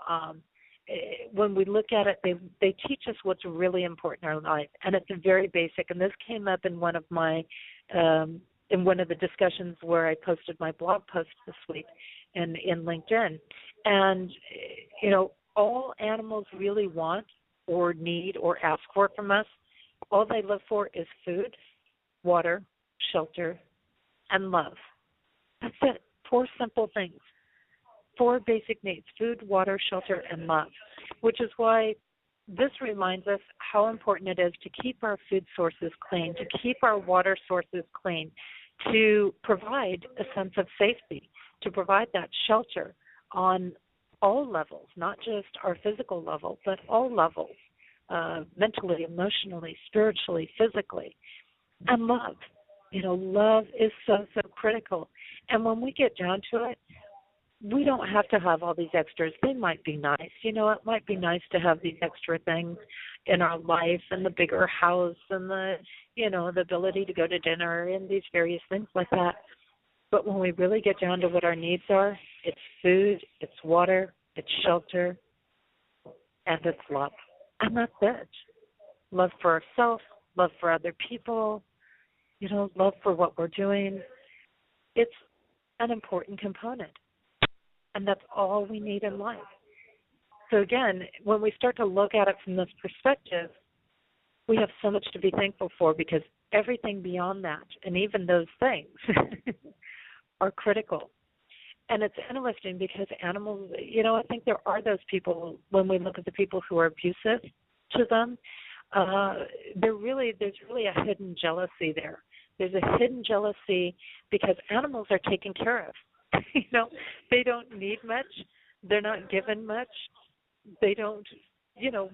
when we look at it, they teach us what's really important in our life, and it's very basic. And this came up in one of my in one of the discussions where I posted my blog post this week in LinkedIn. And all animals really want or need or ask for from us, all they look for is food, water, shelter, and love. That's it. 4 simple things. 4 basic needs: food, water, shelter, and love, which is why this reminds us how important it is to keep our food sources clean, to keep our water sources clean, to provide a sense of safety, to provide that shelter on all levels, not just our physical level, but all levels, mentally, emotionally, spiritually, physically. And love. Love is so critical. And when we get down to it, we don't have to have all these extras. They might be nice. It might be nice to have these extra things in our life and the bigger house and the ability to go to dinner and these various things like that. But when we really get down to what our needs are, it's food, it's water, it's shelter, and it's love. And that's it. Love for ourselves, love for other people, love for what we're doing. It's an important component. And that's all we need in life. So again, when we start to look at it from this perspective, we have so much to be thankful for, because everything beyond that, and even those things, are critical. And it's interesting because animals, I think there are those people, when we look at the people who are abusive to them, there's really a hidden jealousy there. There's a hidden jealousy because animals are taken care of. They don't need much. They're not given much. They don't,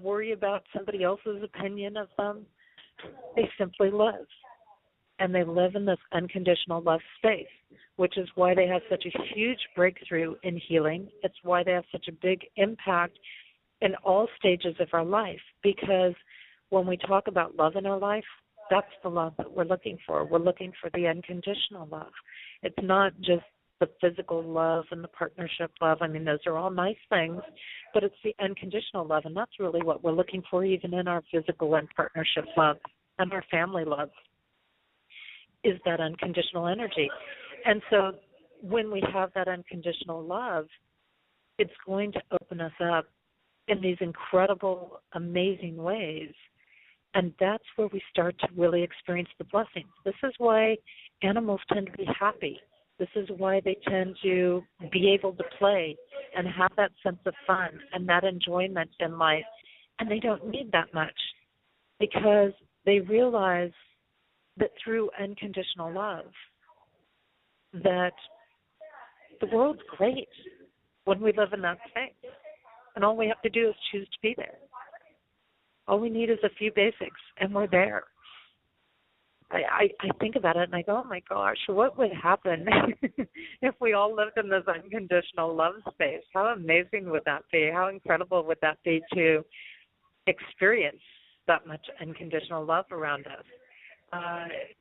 worry about somebody else's opinion of them. They simply live. And they live in this unconditional love space, which is why they have such a huge breakthrough in healing. It's why they have such a big impact in all stages of our life, because when we talk about love in our life, that's the love that we're looking for. We're looking for the unconditional love. It's not just the physical love and the partnership love. I mean, those are all nice things, but it's the unconditional love, and that's really what we're looking for even in our physical and partnership love and our family love, is that unconditional energy. And so when we have that unconditional love, it's going to open us up in these incredible, amazing ways, and that's where we start to really experience the blessings. This is why animals tend to be happy. This is why they tend to be able to play and have that sense of fun and that enjoyment in life. And they don't need that much, because they realize that through unconditional love, that the world's great when we live in that space. And all we have to do is choose to be there. All we need is a few basics, and we're there. I think about it, and I go, oh, my gosh, what would happen if we all lived in this unconditional love space? How amazing would that be? How incredible would that be to experience that much unconditional love around us?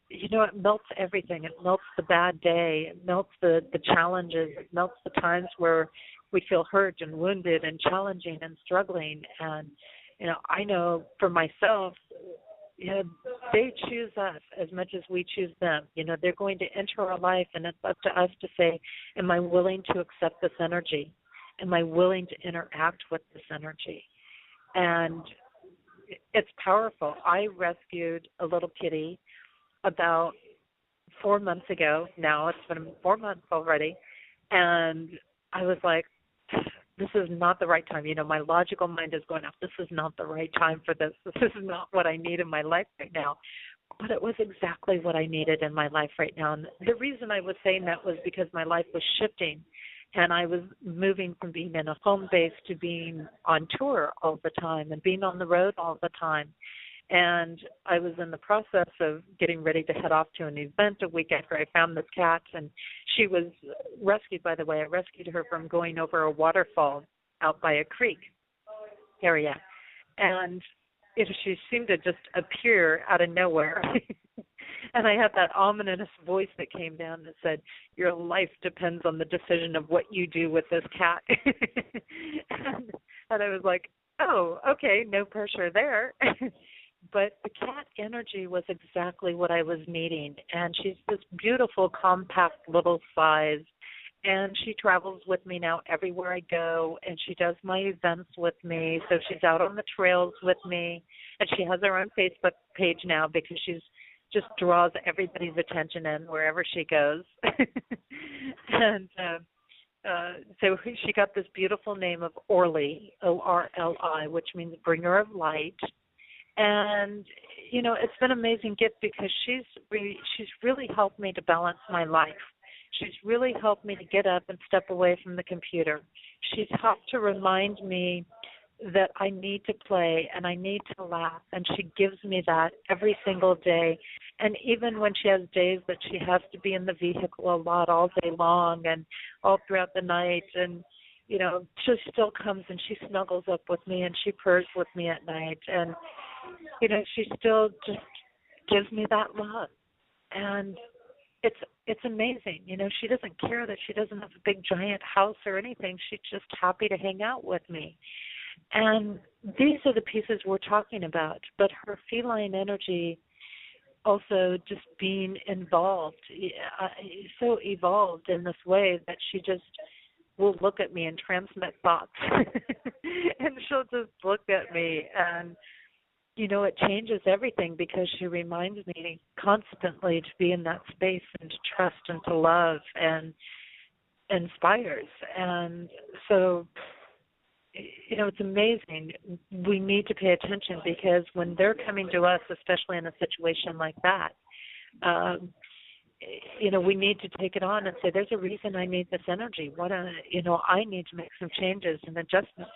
It melts everything. It melts the bad day. It melts the challenges. It melts the times where we feel hurt and wounded and challenging and struggling. And, I know for myself, they choose us as much as we choose them. They're going to enter our life, and it's up to us to say, am I willing to accept this energy? Am I willing to interact with this energy? And it's powerful. I rescued a little kitty about 4 months ago. Now it's been 4 months already. And I was like, this is not the right time. My logical mind is going off. This is not the right time for this. This is not what I need in my life right now. But it was exactly what I needed in my life right now. And the reason I was saying that was because my life was shifting. And I was moving from being in a home base to being on tour all the time and being on the road all the time. And I was in the process of getting ready to head off to an event a week after I found this cat. And she was rescued, by the way. I rescued her from going over a waterfall out by a creek area. And she seemed to just appear out of nowhere. And I had that ominous voice that came down that said, your life depends on the decision of what you do with this cat. and I was like, oh, okay, no pressure there. But the cat energy was exactly what I was needing. And she's this beautiful, compact little size. And she travels with me now everywhere I go. And she does my events with me. So she's out on the trails with me. And she has her own Facebook page now because she's just draws everybody's attention in wherever she goes. And so she got this beautiful name of Orly, O-R-L-I, which means bringer of light. And, it's been an amazing gift because she's really helped me to balance my life. She's really helped me to get up and step away from the computer. She's helped to remind me that I need to play and I need to laugh, and she gives me that every single day. And even when she has days that she has to be in the vehicle a lot all day long and all throughout the night, and she still comes and she snuggles up with me and she purrs with me at night, and she still just gives me that love. And it's amazing. She doesn't care that she doesn't have a big giant house or anything. She's just happy to hang out with me. And these are the pieces we're talking about. But her feline energy also just being involved, so evolved in this way that she just will look at me and transmit thoughts. And she'll just look at me and, it changes everything because she reminds me constantly to be in that space and to trust and to love and inspires. And so, it's amazing. We need to pay attention because when they're coming to us, especially in a situation like that, we need to take it on and say, there's a reason I need this energy. I need to make some changes and adjustments,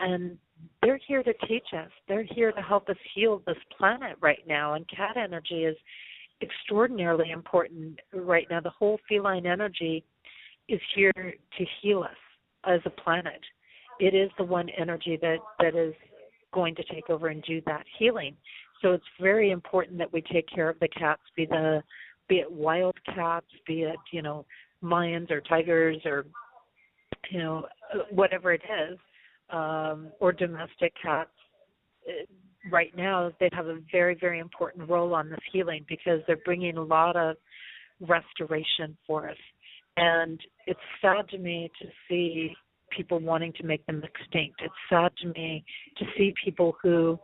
and they're here to teach us. They're here to help us heal this planet right now. And cat energy is extraordinarily important right now. The whole feline energy is here to heal us as a planet. It is the one energy that is going to take over and do that healing. So it's very important that we take care of the cats, be it wild cats, be it, lions or tigers or, whatever it is, or domestic cats. Right now, they have a very, very important role on this healing because they're bringing a lot of restoration for us. And it's sad to me to see people wanting to make them extinct. It's sad to me to see people who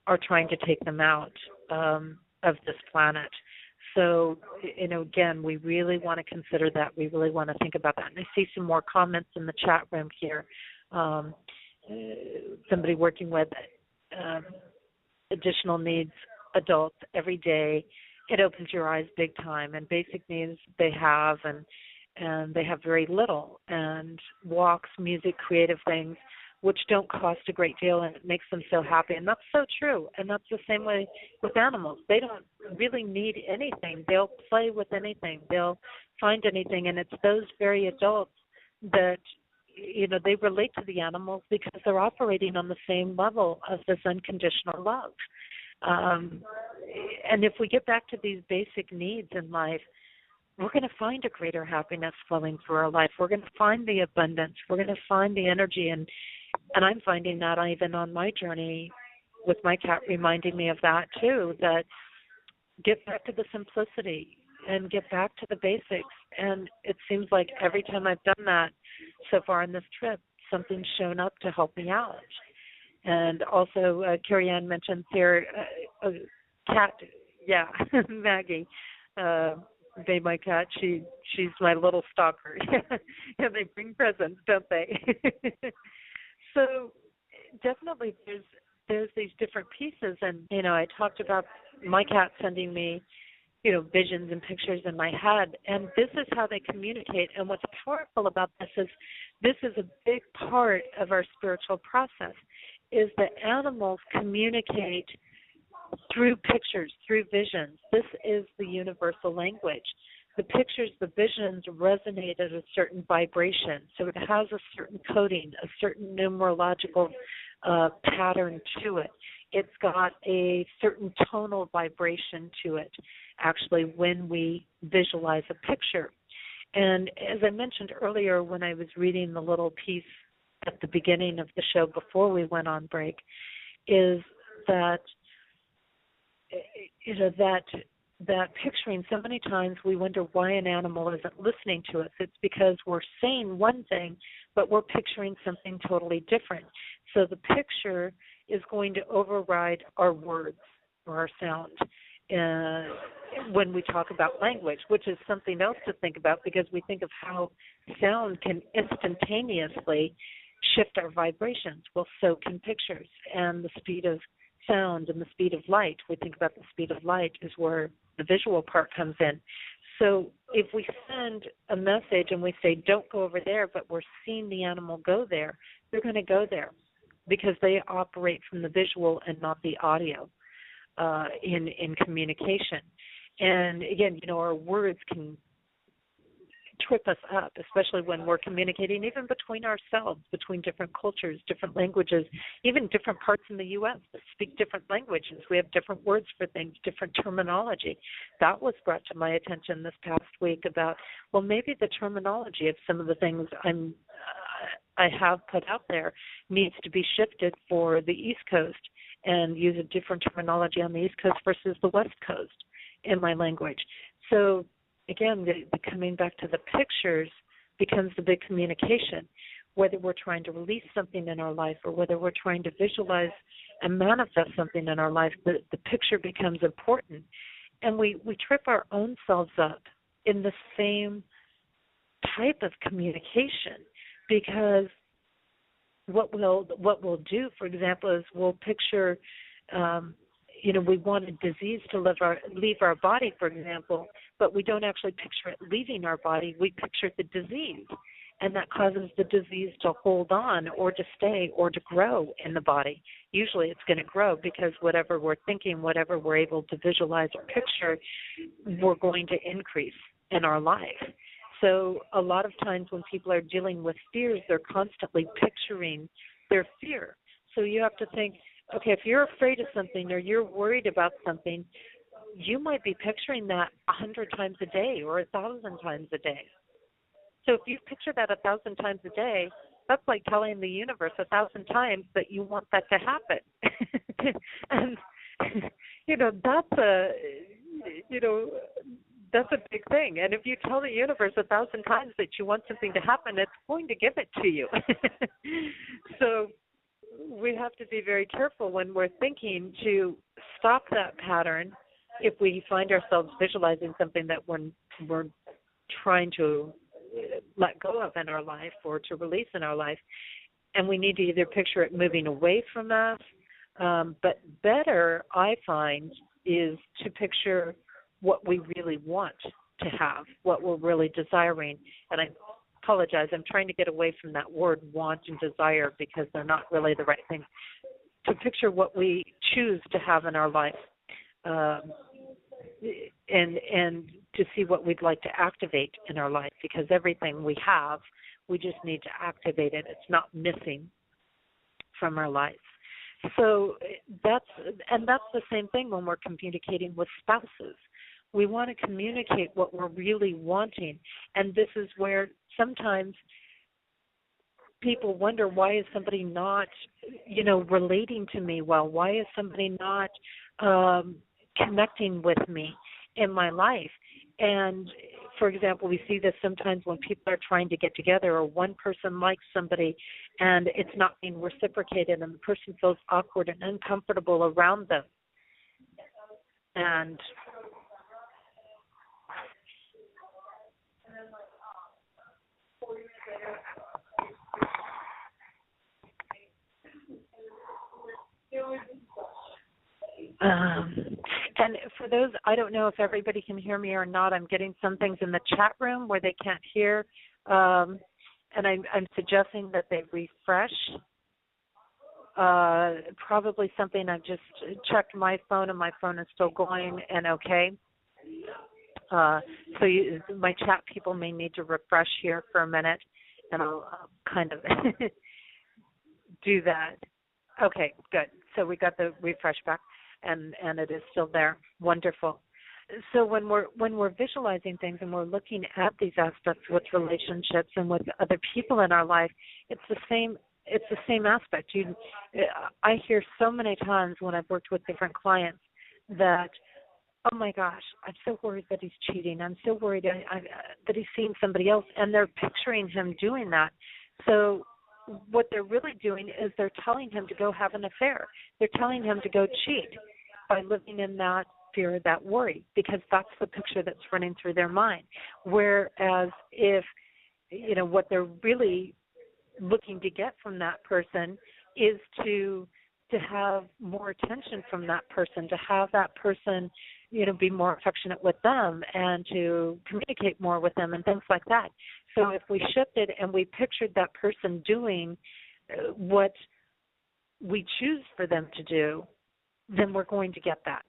are trying to take them out of this planet. So, again, we really want to consider that. We really want to think about that. And I see some more comments in the chat room here. Somebody working with additional needs adults every day it opens your eyes big time. And basic needs they have, and they have very little. And walks, music, creative things, which don't cost a great deal, and it makes them so happy. And that's so true. And that's the same way with animals. They don't really need anything. They'll play with anything. They'll find anything. And it's those very adults that, they relate to the animals because they're operating on the same level of this unconditional love. And if we get back to these basic needs in life, we're going to find a greater happiness flowing through our life. We're going to find the abundance. We're going to find the energy. And I'm finding that even on my journey with my cat reminding me of that too, that get back to the simplicity and get back to the basics. And it seems like every time I've done that so far on this trip, something's shown up to help me out. And also, Carrie Ann mentioned here, a cat, yeah, Maggie, my cat, she's my little stalker. Yeah, they bring presents, don't they? So definitely there's these different pieces. And, I talked about my cat sending me, visions and pictures in my head. And this is how they communicate. And what's powerful about this is a big part of our spiritual process, is that animals communicate through pictures, through visions. This is the universal language. The pictures, the visions resonate at a certain vibration. So it has a certain coding, a certain numerological pattern to it. It's got a certain tonal vibration to it, actually, when we visualize a picture. And as I mentioned earlier when I was reading the little piece at the beginning of the show before we went on break, is that that picturing, so many times we wonder why an animal isn't listening to us. It's because we're saying one thing, but we're picturing something totally different. So the picture is going to override our words or our sound when we talk about language, which is something else to think about, because we think of how sound can instantaneously shift our vibrations. Well, so can pictures, and the speed of sound and the speed of light. We think about the speed of light is where the visual part comes in. So if we send a message and we say, don't go over there, but we're seeing the animal go there, they're going to go there because they operate from the visual and not the audio in communication. And again, our words can trip us up, especially when we're communicating even between ourselves, between different cultures, different languages, even different parts in the U.S. that speak different languages. We have different words for things, different terminology. That was brought to my attention this past week about, well, maybe the terminology of some of the things I have put out there needs to be shifted for the East Coast and use a different terminology on the East Coast versus the West Coast in my language. So again, the coming back to the pictures becomes the big communication, whether we're trying to release something in our life or whether we're trying to visualize and manifest something in our life, the picture becomes important. And we trip our own selves up in the same type of communication, because what we'll do, for example, is we'll picture, we want a disease to leave our body, for example, but we don't actually picture it leaving our body. We picture the disease, and that causes the disease to hold on or to stay or to grow in the body. Usually it's going to grow because whatever we're thinking, whatever we're able to visualize or picture, we're going to increase in our life. So a lot of times when people are dealing with fears, they're constantly picturing their fear. So you have to think, okay, if you're afraid of something or you're worried about something, you might be picturing that 100 times a day or 1,000 times a day. So if you picture that 1,000 times a day, that's like telling the universe 1,000 times that you want that to happen. And, that's a big thing. And if you tell the universe 1,000 times that you want something to happen, it's going to give it to you. So we have to be very careful when we're thinking to stop that pattern if we find ourselves visualizing something that we're trying to let go of in our life or to release in our life. And we need to either picture it moving away from us, but better, I find, is to picture what we really want to have, what we're really desiring. And I apologize, I'm trying to get away from that word want and desire because they're not really the right thing. To picture what we choose to have in our life, and to see what we'd like to activate in our life, because everything we have, we just need to activate it. It's not missing from our life. So that's the same thing when we're communicating with spouses. We want to communicate what we're really wanting, and this is where sometimes people wonder, why is somebody not, relating to me well? Why is somebody not connecting with me in my life? And, for example, we see this sometimes when people are trying to get together, or one person likes somebody and it's not being reciprocated, and the person feels awkward and uncomfortable around them. And and for those, I don't know if everybody can hear me or not. I'm getting some things in the chat room where they can't hear, and I'm suggesting that they refresh. Probably something, I've just checked my phone, and my phone is still going and okay. So my chat people may need to refresh here for a minute, and I'll kind of do that. Okay, good. So we got the refresh back, and it is still there. Wonderful. So when we're visualizing things and we're looking at these aspects with relationships and with other people in our life, it's the same aspect. I hear so many times when I've worked with different clients that, oh my gosh, I'm so worried that he's cheating. I'm so worried that he's seeing somebody else, and they're picturing him doing that. So what they're really doing is they're telling him to go have an affair. They're telling him to go cheat by living in that fear, that worry, because that's the picture that's running through their mind. Whereas if, what they're really looking to get from that person is to have more attention from that person, to have that person, be more affectionate with them and to communicate more with them and things like that. So if we shifted and we pictured that person doing what we choose for them to do, then we're going to get that.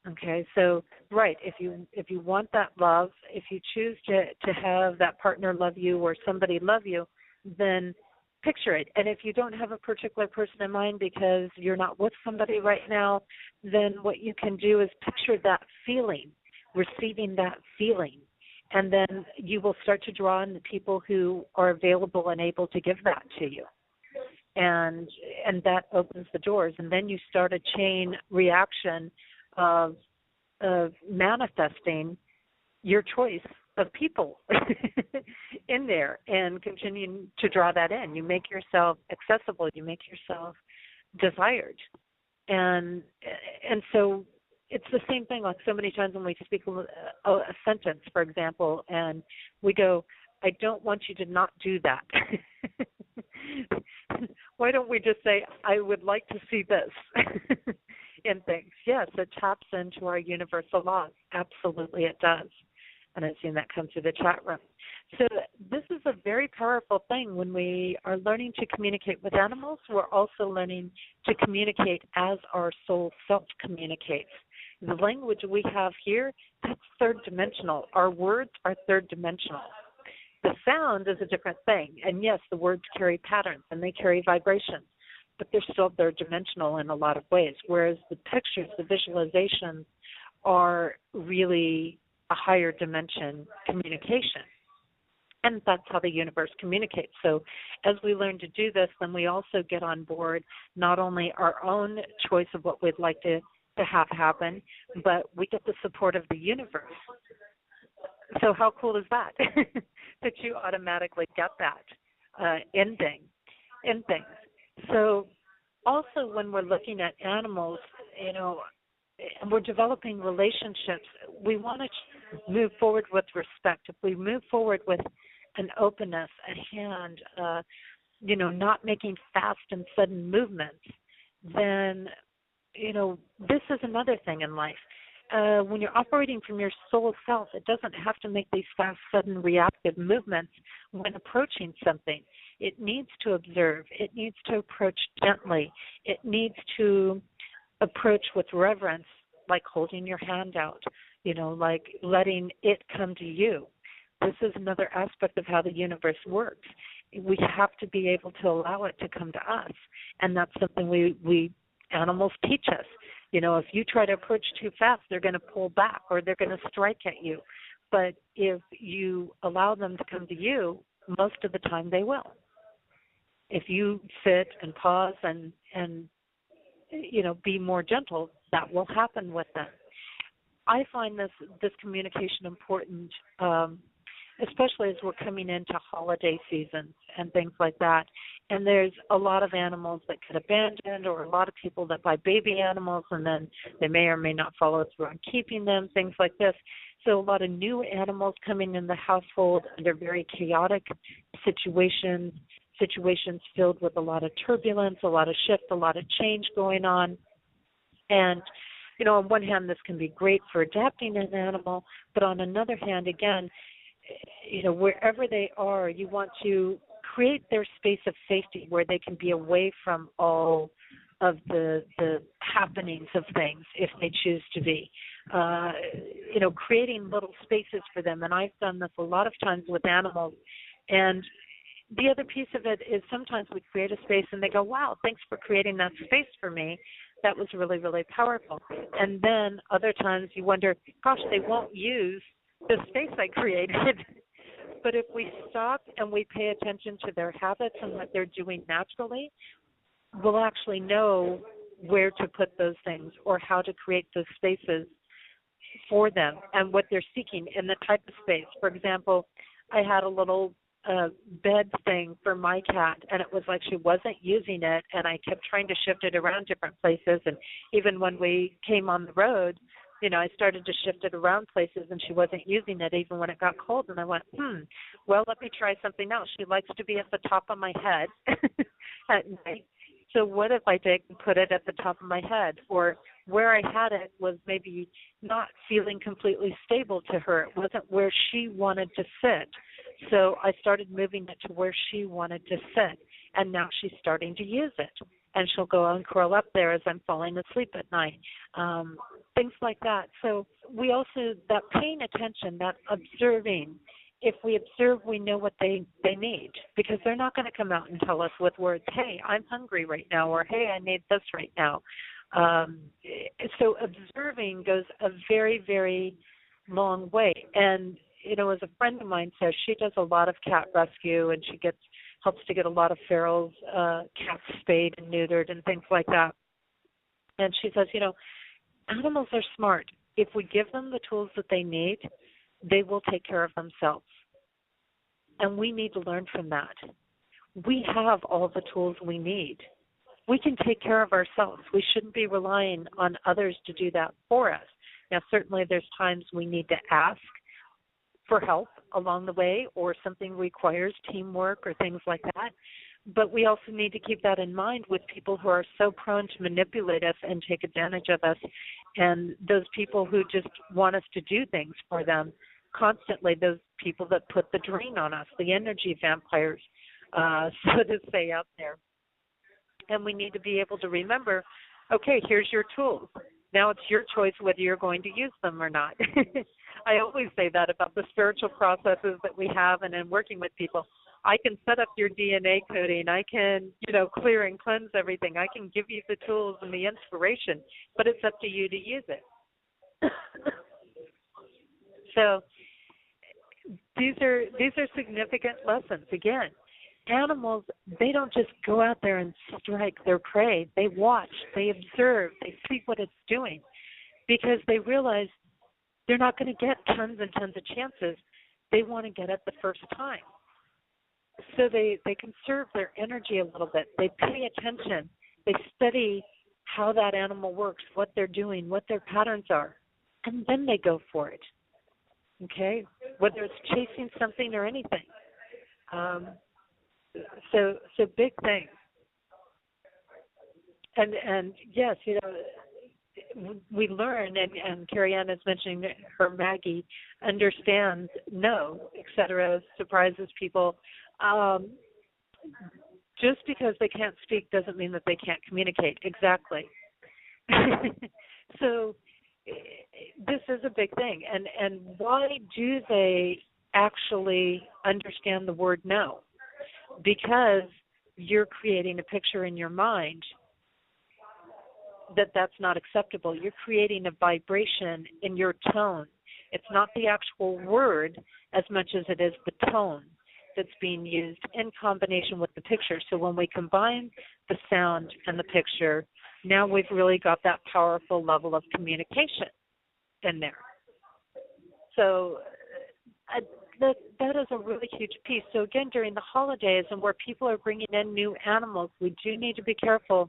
Okay, so right, if you want that love, if you choose to have that partner love you or somebody love you, then picture it. And if you don't have a particular person in mind because you're not with somebody right now, then what you can do is picture that feeling, receiving that feeling. And then you will start to draw in the people who are available and able to give that to you. And that opens the doors. And then you start a chain reaction of manifesting your choice of people in there and continuing to draw that in. You make yourself accessible. You make yourself desired. And so it's the same thing, like so many times when we speak a sentence, for example, and we go, I don't want you to not do that. Why don't we just say, I would like to see this in things? Yes, it taps into our universal laws. Absolutely it does. And I've seen that come through the chat room. So this is a very powerful thing. When we are learning to communicate with animals, we're also learning to communicate as our soul self communicates. The language we have here, that's third dimensional. Our words are third dimensional. The sound is a different thing. And yes, the words carry patterns and they carry vibrations, but they're still third dimensional in a lot of ways, whereas the pictures, the visualizations are really a higher dimension communication. And that's how the universe communicates. So as we learn to do this, then we also get on board not only our own choice of what we'd like to have happen, but we get the support of the universe. So how cool is that? That you automatically get that in things. So also when we're looking at animals, and we're developing relationships, we want to move forward with respect. If we move forward with an openness, a hand, not making fast and sudden movements, then, this is another thing in life. when you're operating from your soul self, it doesn't have to make these fast, sudden, reactive movements when approaching something. It needs to observe. It needs to approach gently. It needs to approach with reverence, like holding your hand out, like letting it come to you. This is another aspect of how the universe works. We have to be able to allow it to come to us, and that's something we animals teach us. If you try to approach too fast, they're going to pull back or they're going to strike at you. But if you allow them to come to you, most of the time they will. If you sit and pause and be more gentle, that will happen with them. I find this communication important, especially as we're coming into holiday seasons and things like that. And there's a lot of animals that get abandoned, or a lot of people that buy baby animals and then they may or may not follow through on keeping them, things like this. So a lot of new animals coming in the household under very chaotic situations filled with a lot of turbulence, a lot of shift, a lot of change going on. And on one hand, this can be great for adapting an animal, but on another hand, again, wherever they are, you want to create their space of safety where they can be away from all of the happenings of things if they choose to be. Creating little spaces for them. And I've done this a lot of times with animals. And the other piece of it is sometimes we create a space and they go, wow, thanks for creating that space for me. That was really, really powerful. And then other times you wonder, gosh, they won't use the space I created. But if we stop and we pay attention to their habits and what they're doing naturally, we'll actually know where to put those things or how to create those spaces for them and what they're seeking in the type of space. For example, I had a little bed thing for my cat, and it was like she wasn't using it, and I kept trying to shift it around different places. And even when we came on the road, I started to shift it around places, and she wasn't using it even when it got cold. And I went, well, let me try something else. She likes to be at the top of my head at night. So what if I take and put it at the top of my head? Or where I had it was maybe not feeling completely stable to her. It wasn't where she wanted to sit. So I started moving it to where she wanted to sit. And now she's starting to use it. And she'll go and curl up there as I'm falling asleep at night. Things like that. So we also, that paying attention, that observing, if we observe, we know what they need, because they're not going to come out and tell us with words, hey, I'm hungry right now, or hey, I need this right now. So observing goes a very, very long way. And, as a friend of mine says, she does a lot of cat rescue, and she helps to get a lot of ferals, cats spayed and neutered and things like that. And she says, animals are smart. If we give them the tools that they need, they will take care of themselves. And we need to learn from that. We have all the tools we need. We can take care of ourselves. We shouldn't be relying on others to do that for us. Now, certainly there's times we need to ask for help along the way, or something requires teamwork or things like that. But we also need to keep that in mind with people who are so prone to manipulate us and take advantage of us, and those people who just want us to do things for them constantly, those people that put the drain on us, the energy vampires, so to say, out there. And we need to be able to remember, okay, here's your tools. Now it's your choice whether you're going to use them or not. I always say that about the spiritual processes that we have, and in working with people. I can set up your DNA coding. I can, clear and cleanse everything. I can give you the tools and the inspiration, but it's up to you to use it. So these are significant lessons. Again, animals, they don't just go out there and strike their prey. They watch, they observe, they see what it's doing, because they realize they're not going to get tons and tons of chances. They want to get it the first time. So they conserve their energy a little bit. They pay attention. They study how that animal works, what they're doing, what their patterns are, and then they go for it, okay, whether it's chasing something or anything. So big things. And yes, we learn, and Carrie Ann is mentioning that her Maggie understands no, etc., surprises people. Um, just because they can't speak doesn't mean that they can't communicate. Exactly. So this is a big thing. And why do they actually understand the word no? Because you're creating a picture in your mind that that's not acceptable. You're creating a vibration in your tone. It's not the actual word as much as it is the tone that's being used in combination with the picture. So when we combine the sound and the picture, now we've really got that powerful level of communication in there. So that is a really huge piece. So again, during the holidays and where people are bringing in new animals, we do need to be careful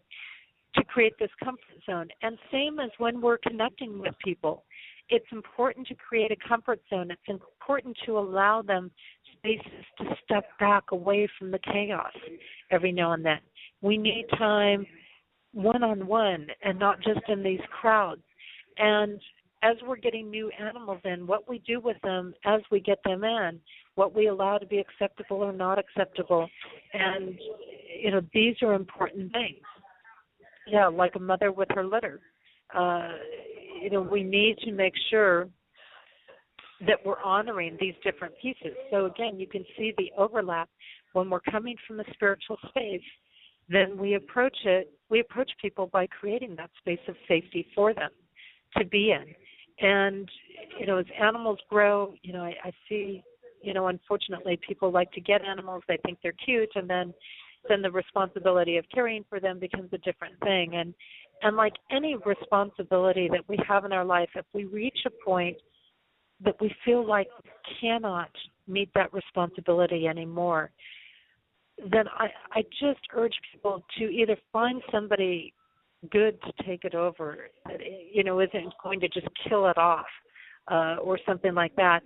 to create this comfort zone. And same as when we're connecting with people, it's important to create a comfort zone. It's important to allow them spaces to step back away from the chaos every now and then. We need time one-on-one and not just in these crowds. And as we're getting new animals in, what we do with them as we get them in, what we allow to be acceptable or not acceptable. And, these are important things. Yeah, like a mother with her litter. We need to make sure that we're honoring these different pieces. So again, you can see the overlap. When we're coming from a spiritual space, then we approach people by creating that space of safety for them to be in. And, as animals grow, I see, unfortunately people like to get animals, they think they're cute, and then the responsibility of caring for them becomes a different thing. And like any responsibility that we have in our life, if we reach a point that we feel like we cannot meet that responsibility anymore, then I just urge people to either find somebody good to take it over that, isn't going to just kill it off or something like that,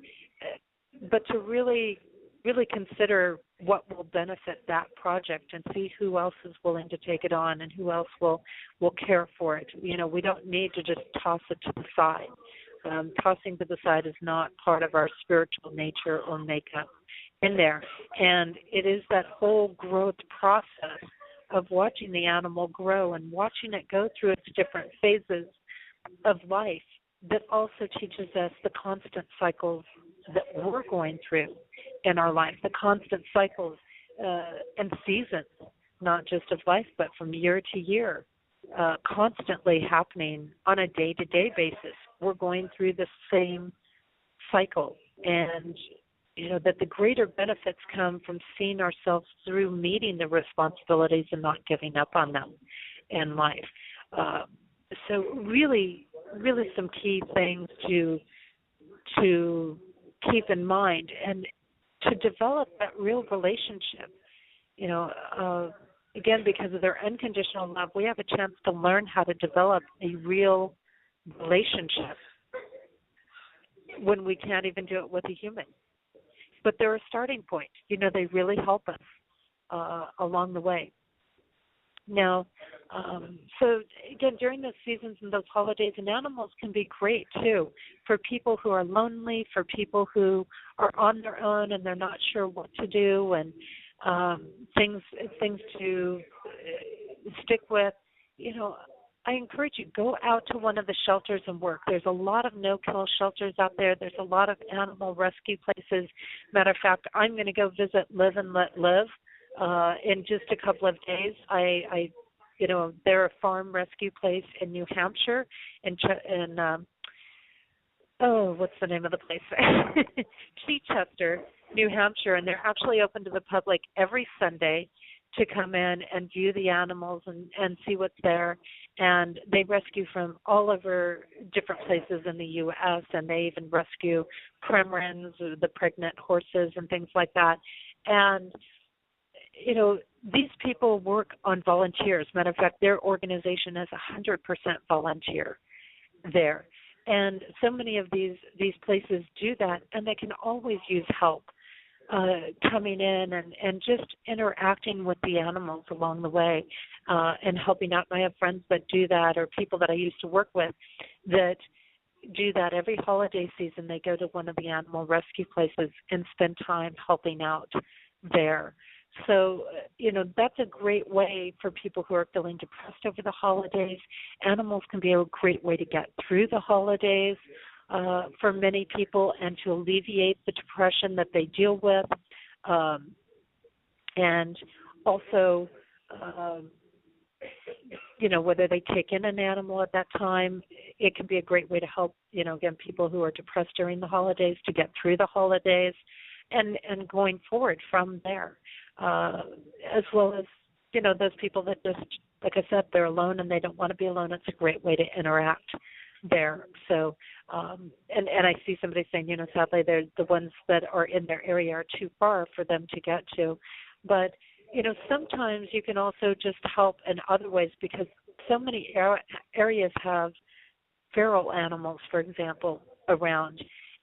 but to really, really consider what will benefit that project and see who else is willing to take it on and who else will care for it. We don't need to just toss it to the side. Tossing to the side is not part of our spiritual nature or makeup in there. And it is that whole growth process of watching the animal grow and watching it go through its different phases of life that also teaches us the constant cycles that we're going through in our life, the constant cycles and seasons, not just of life, but from year to year, constantly happening on a day-to-day basis. We're going through the same cycle, and that the greater benefits come from seeing ourselves through meeting the responsibilities and not giving up on them in life. So really, really some key things to keep in mind and to develop that real relationship. Again, because of their unconditional love, we have a chance to learn how to develop a real relationship when we can't even do it with a human. But they're a starting point. They really help us along the way. Now, so again, during those seasons and those holidays, and animals can be great too for people who are lonely, for people who are on their own and they're not sure what to do, and things to stick with. I encourage you, go out to one of the shelters and work. There's a lot of no-kill shelters out there. There's a lot of animal rescue places. Matter of fact, I'm going to go visit Live and Let Live in just a couple of days. They're a farm rescue place in New Hampshire, what's the name of the place? Chichester, New Hampshire, and they're actually open to the public every Sunday to come in and view the animals and see what's there. And they rescue from all over different places in the U.S., and they even rescue premrens, or the pregnant horses, and things like that. And, these people work on volunteers. Matter of fact, their organization is 100% volunteer there. And so many of these places do that, and they can always use help coming in and just interacting with the animals along the way and helping out. And I have friends that do that, or people that I used to work with that do that every holiday season. They go to one of the animal rescue places and spend time helping out there. So, that's a great way for people who are feeling depressed over the holidays. Animals can be a great way to get through the holidays for many people and to alleviate the depression that they deal with. And also, whether they take in an animal at that time, it can be a great way to help, again, people who are depressed during the holidays to get through the holidays and going forward from there. As well as, those people that just, like I said, they're alone and they don't want to be alone. It's a great way to interact there. So, and I see somebody saying, sadly, they're the ones that are in their area are too far for them to get to. But, sometimes you can also just help in other ways because so many areas have feral animals, for example, around.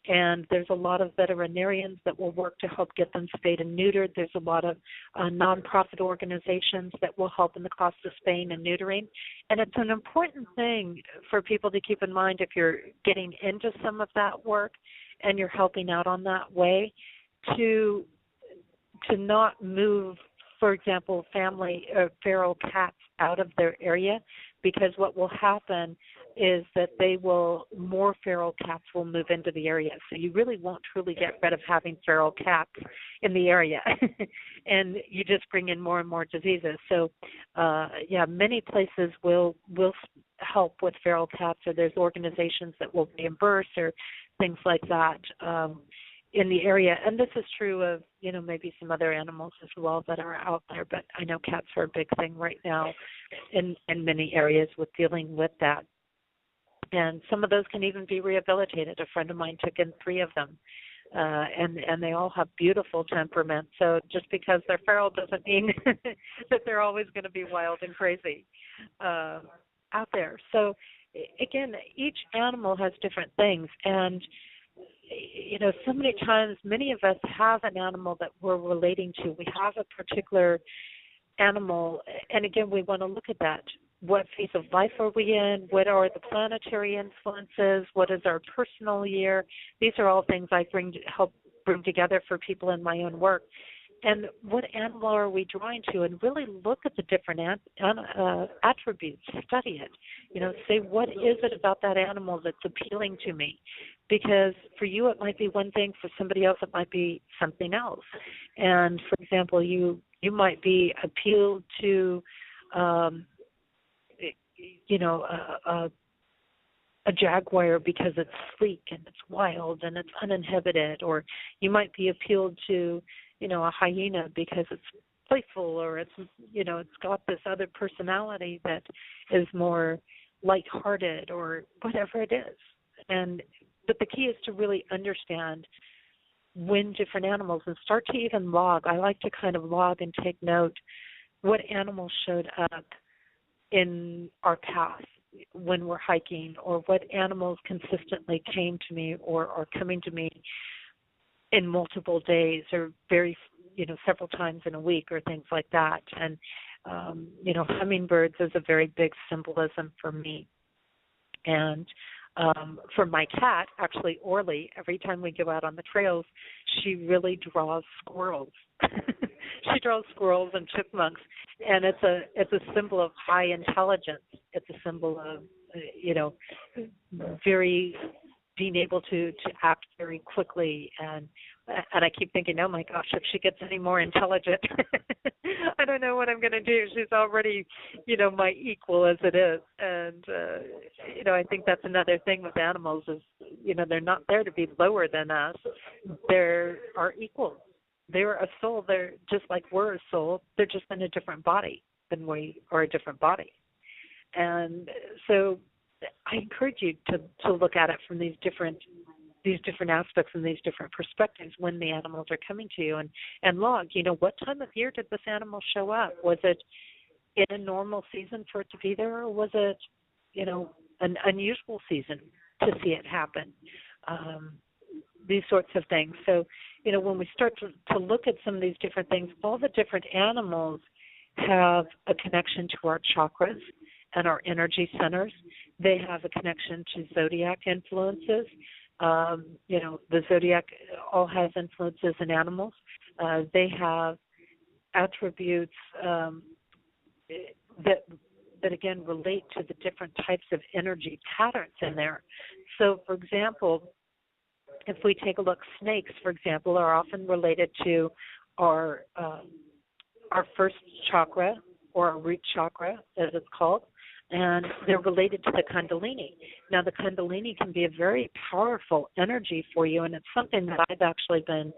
And there's a lot of veterinarians that will work to help get them spayed and neutered. There's a lot of nonprofit organizations that will help in the cost of spaying and neutering. And it's an important thing for people to keep in mind if you're getting into some of that work and you're helping out on that way to not move, for example, family or feral cats out of their area, because what will happen is that more feral cats will move into the area. So you really won't truly get rid of having feral cats in the area. And you just bring in more and more diseases. So, many places will help with feral cats, or there's organizations that will reimburse or things like that in the area. And this is true of, maybe some other animals as well that are out there. But I know cats are a big thing right now in many areas with dealing with that. And some of those can even be rehabilitated. A friend of mine took in 3 of them, and they all have beautiful temperaments. So just because they're feral doesn't mean that they're always going to be wild and crazy out there. So, again, each animal has different things. And, so many times, many of us have an animal that we're relating to. We have a particular animal, and, again, we want to look at that. What phase of life are we in? What are the planetary influences? What is our personal year? These are all things I help bring together for people in my own work. And what animal are we drawing to? And really look at the different attributes, study it. Say, what is it about that animal that's appealing to me? Because for you it might be one thing, for somebody else it might be something else. And, for example, you might be appealed to a jaguar because it's sleek and it's wild and it's uninhibited, or you might be appealed to, a hyena because it's playful, or it's got this other personality that is more lighthearted, or whatever it is. But the key is to really understand when different animals, and start to even log. I like to kind of log and take note what animals showed up in our path when we're hiking, or what animals consistently came to me or are coming to me in multiple days, or very, several times in a week, or things like that. And, hummingbirds is a very big symbolism for me. And for my cat, actually, Orly, every time we go out on the trails, she really draws squirrels. She draws squirrels and chipmunks, and it's a symbol of high intelligence. It's a symbol of, very being able to act very quickly. And I keep thinking, oh my gosh, if she gets any more intelligent, I don't know what I'm going to do. She's already, my equal as it is. And, I think that's another thing with animals is, they're not there to be lower than us. They're our equals. They're a soul. They're just like we're a soul. They're just in a different body than we are a different body. And so I encourage you to look at it from these different aspects and these different perspectives when the animals are coming to you, and log, what time of year did this animal show up? Was it in a normal season for it to be there, or was it, an unusual season to see it happen? These sorts of things. So, when we start to look at some of these different things, all the different animals have a connection to our chakras and our energy centers. They have a connection to zodiac influences. The zodiac all has influences in animals. They have attributes that again relate to the different types of energy patterns in there. So, for example, if we take a look, snakes, for example, are often related to our first chakra, or our root chakra, as it's called, and they're related to the Kundalini. Now, the Kundalini can be a very powerful energy for you, and it's something that I've actually been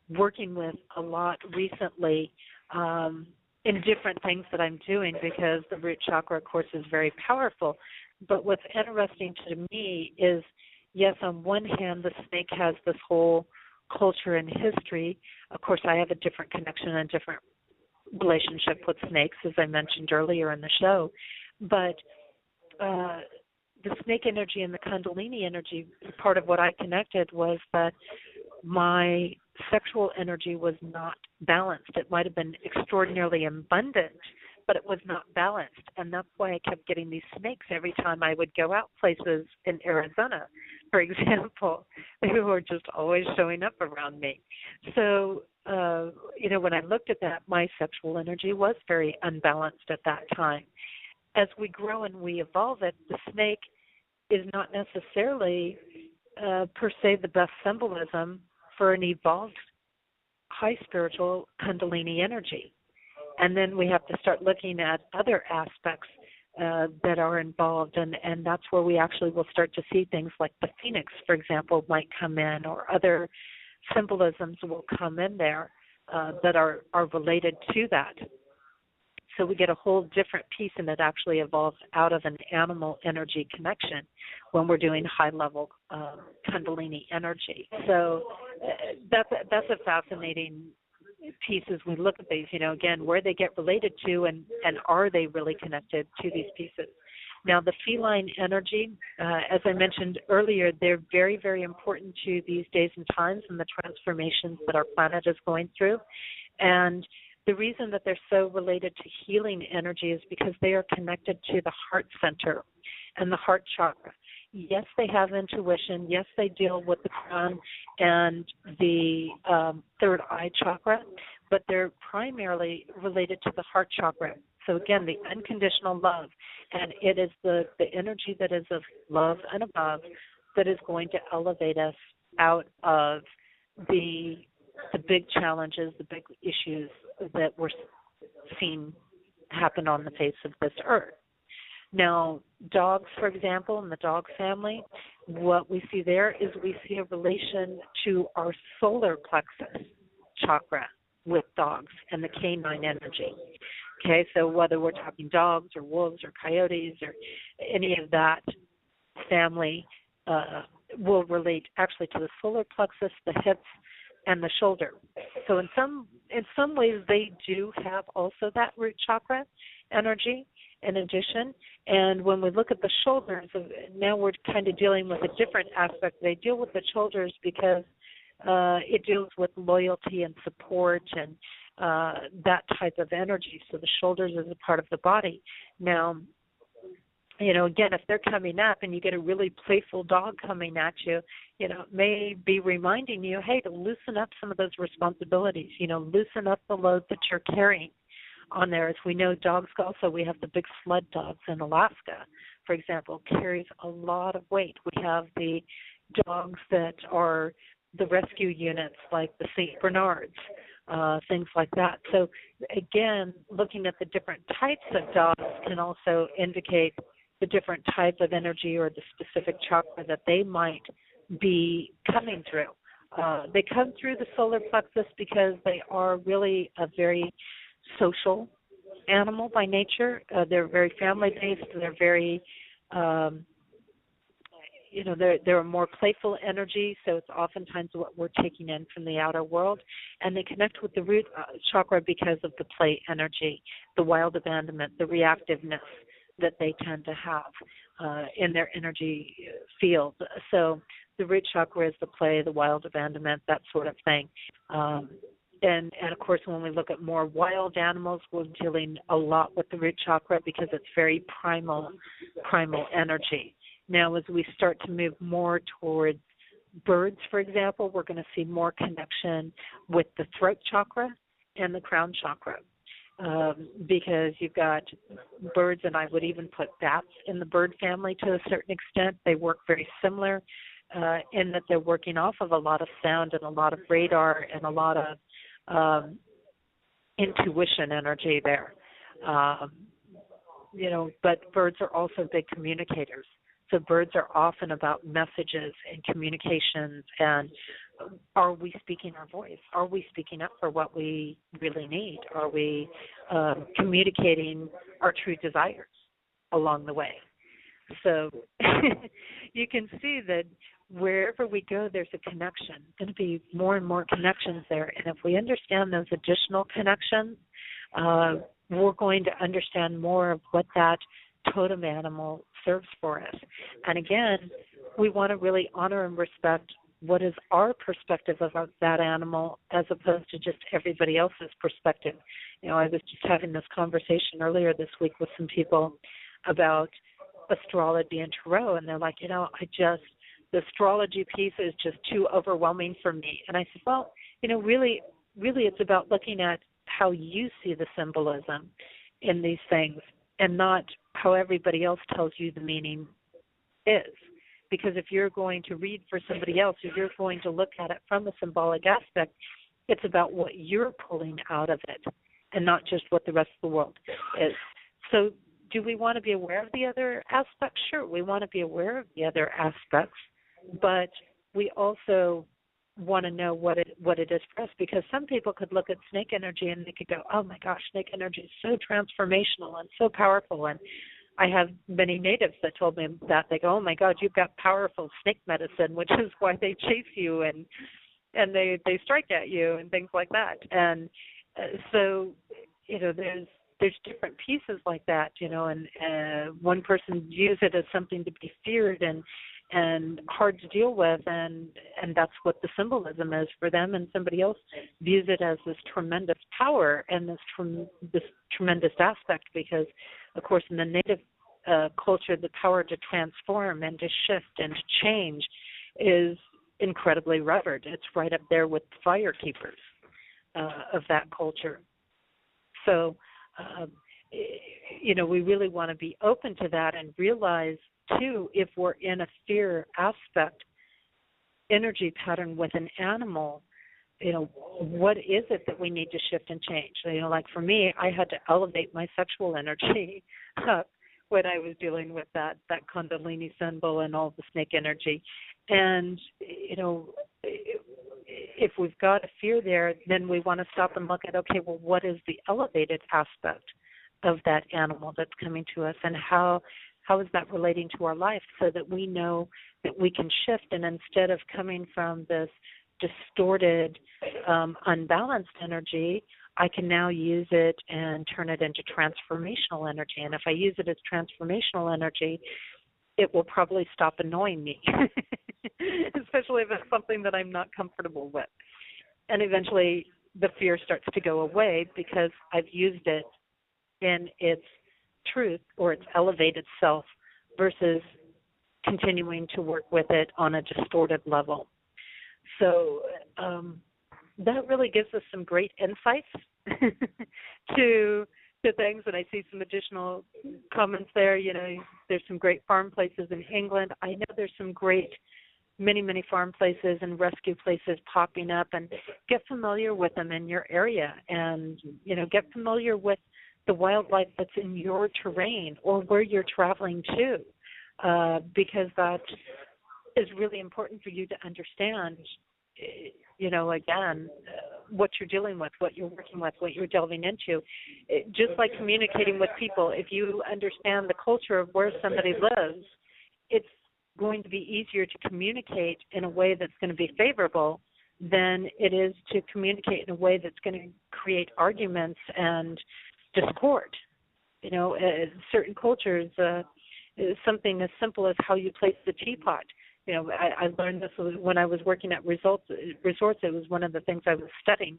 working with a lot recently in different things that I'm doing, because the root chakra, of course, is very powerful. But what's interesting to me is, yes, on one hand, the snake has this whole culture and history. Of course, I have a different connection and different relationship with snakes, as I mentioned earlier in the show. But the snake energy and the Kundalini energy, part of what I connected was that my sexual energy was not balanced. It might have been extraordinarily abundant, but it was not balanced. And that's why I kept getting these snakes every time I would go out places in Arizona, for example, who were just always showing up around me. So, when I looked at that, my sexual energy was very unbalanced at that time. As we grow and we evolve it, the snake is not necessarily per se the best symbolism for an evolved high spiritual Kundalini energy. And then we have to start looking at other aspects that are involved, and that's where we actually will start to see things like the phoenix, for example, might come in, or other symbolisms will come in there that are related to that. So we get a whole different piece, and it actually evolves out of an animal energy connection when we're doing high-level Kundalini energy. So that's a fascinating piece as we look at these, again, where they get related to, and are they really connected to these pieces. Now, the feline energy, as I mentioned earlier, they're very, very important to these days and times and the transformations that our planet is going through. And the reason that they're so related to healing energy is because they are connected to the heart center and the heart chakra. Yes, they have intuition. Yes, they deal with the crown and the third eye chakra, but they're primarily related to the heart chakra. So again, the unconditional love, and it is the energy that is of love and above that is going to elevate us out of the big challenges, the big issues that we're seeing happen on the face of this earth. Now, dogs, for example, in the dog family, what we see there is we see a relation to our solar plexus chakra with dogs and the canine energy. Okay, so whether we're talking dogs or wolves or coyotes or any of that family will relate actually to the solar plexus, the hips, and the shoulder. So in some ways they do have also that root chakra energy in addition. And when we look at the shoulders, now we're kind of dealing with a different aspect. They deal with the shoulders because it deals with loyalty and support and that type of energy. So the shoulders is a part of the body. Now, again, if they're coming up and you get a really playful dog coming at you, it may be reminding you, hey, to loosen up some of those responsibilities, loosen up the load that you're carrying on there. As we know, dogs also, we have the big sled dogs in Alaska, for example, carries a lot of weight. We have the dogs that are the rescue units like the St. Bernards, things like that. So again, looking at the different types of dogs can also indicate the different type of energy or the specific chakra that they might be coming through. They come through the solar plexus because they are really a very social animal by nature. They're very family-based. They're very, they're a more playful energy, so it's oftentimes what we're taking in from the outer world. And they connect with the root chakra because of the play energy, the wild abandonment, the reactiveness, that they tend to have in their energy field. So the root chakra is the play, the wild abandonment, that sort of thing. And of course, when we look at more wild animals, we're dealing a lot with the root chakra because it's very primal energy. Now, as we start to move more towards birds, for example, we're going to see more connection with the throat chakra and the crown chakra. Because you've got birds, and I would even put bats in the bird family to a certain extent. They work very similar in that they're working off of a lot of sound and a lot of radar and a lot of intuition energy there. But birds are also big communicators. So birds are often about messages and communications, and are we speaking our voice? Are we speaking up for what we really need? Are we communicating our true desires along the way? So you can see that wherever we go, there's a connection. There's going to be more and more connections there. And if we understand those additional connections, we're going to understand more of what that totem animal serves for us. And again, we want to really honor and respect what is our perspective of that animal as opposed to just everybody else's perspective. I was just having this conversation earlier this week with some people about astrology and tarot, and they're like, the astrology piece is just too overwhelming for me. And I said, well, really it's about looking at how you see the symbolism in these things and not how everybody else tells you the meaning is. Because if you're going to read for somebody else, if you're going to look at it from a symbolic aspect, it's about what you're pulling out of it and not just what the rest of the world is. So do we want to be aware of the other aspects? Sure, we want to be aware of the other aspects, but we also want to know what it is for us, because some people could look at snake energy and they could go, oh my gosh, snake energy is so transformational and so powerful. And I have many natives that told me that. They go, oh my God, you've got powerful snake medicine, which is why they chase you and they strike at you and things like that. And so there's different pieces like that, and one person views it as something to be feared and hard to deal with, and that's what the symbolism is for them, and somebody else views it as this tremendous power and this tremendous aspect, because, of course, in the native culture, the power to transform and to shift and to change is incredibly revered. It's right up there with the fire keepers of that culture. So, we really want to be open to that and realize, too, if we're in a fear aspect energy pattern with an animal, what is it that we need to shift and change? Like for me, I had to elevate my sexual energy when I was dealing with that Kundalini symbol and all the snake energy. And, if we've got a fear there, then we want to stop and look at, okay, well, what is the elevated aspect of that animal that's coming to us, and how is that relating to our life, so that we know that we can shift, and instead of coming from this distorted, unbalanced energy, I can now use it and turn it into transformational energy. And if I use it as transformational energy, it will probably stop annoying me, especially if it's something that I'm not comfortable with. And eventually the fear starts to go away because I've used it in its truth or its elevated self versus continuing to work with it on a distorted level. So that really gives us some great insights to things, and I see some additional comments there. There's some great farm places in England. I know there's some great many farm places and rescue places popping up, and get familiar with them in your area, and get familiar with the wildlife that's in your terrain or where you're traveling to, because that is really important for you to understand, again, what you're dealing with, what you're working with, what you're delving into. Just like communicating with people, if you understand the culture of where somebody lives, it's going to be easier to communicate in a way that's going to be favorable than it is to communicate in a way that's going to create arguments and discord. Certain cultures, something as simple as how you place the teapot. I learned this when I was working at resorts. It was one of the things I was studying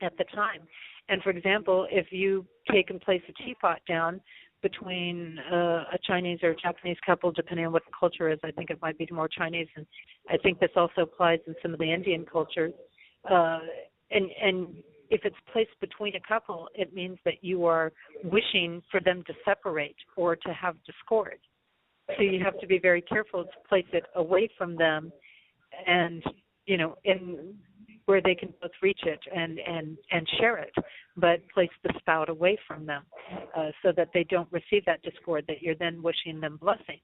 at the time. And for example, if you take and place a teapot down between a Chinese or a Japanese couple, depending on what the culture is, I think it might be more Chinese, and I think this also applies in some of the Indian cultures. And if it's placed between a couple, it means that you are wishing for them to separate or to have discord. So you have to be very careful to place it away from them, and in where they can both reach it and share it, but place the spout away from them so that they don't receive that discord that you're then wishing them blessing.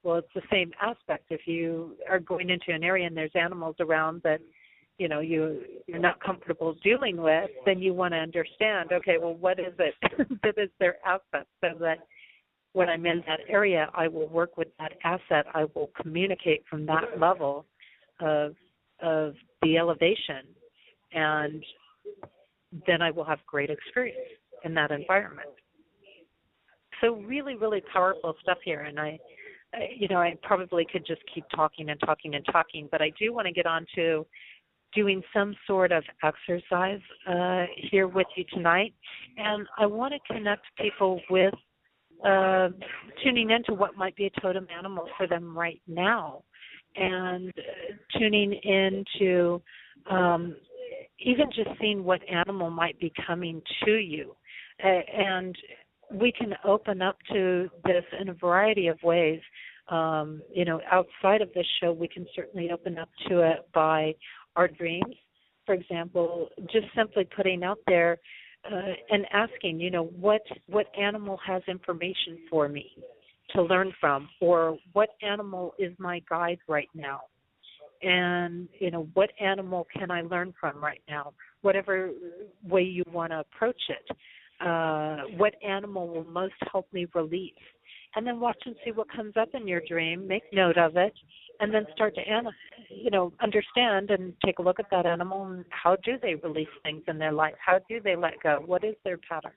Well, it's the same aspect. If you are going into an area and there's animals around that you're not comfortable dealing with, then you want to understand, okay, well, what is it that is their asset, so that when I'm in that area, I will work with that asset. I will communicate from that level of the elevation, and then I will have great experience in that environment. So really, really powerful stuff here, and I probably could just keep talking and talking and talking, but I do want to get on to doing some sort of exercise here with you tonight, and I want to connect people with tuning into what might be a totem animal for them right now, and tuning into even just seeing what animal might be coming to you. And we can open up to this in a variety of ways. Outside of this show, we can certainly open up to it by our dreams. For example, just simply putting out there and asking, what animal has information for me to learn from, or what animal is my guide right now, and what animal can I learn from right now, whatever way you want to approach it. What animal will most help me release? And then watch and see what comes up in your dream, make note of it, and then start to understand and take a look at that animal and how do they release things in their life? How do they let go? What is their pattern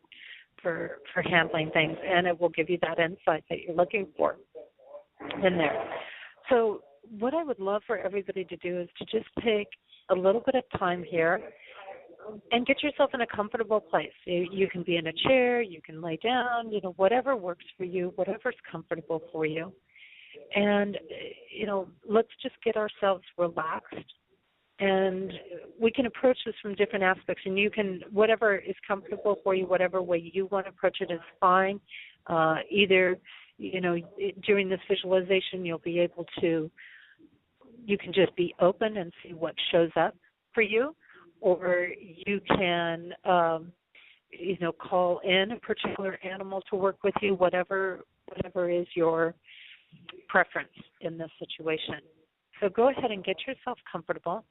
for handling things? And it will give you that insight that you're looking for in there. So what I would love for everybody to do is to just take a little bit of time here and get yourself in a comfortable place. You can be in a chair, you can lay down, whatever works for you, whatever's comfortable for you. And, let's just get ourselves relaxed. And we can approach this from different aspects. And you can, whatever is comfortable for you, whatever way you want to approach it is fine. Either, during this visualization, you'll be able to, you can just be open and see what shows up for you. Or you can, call in a particular animal to work with you, whatever is your preference in this situation. So go ahead and get yourself comfortable.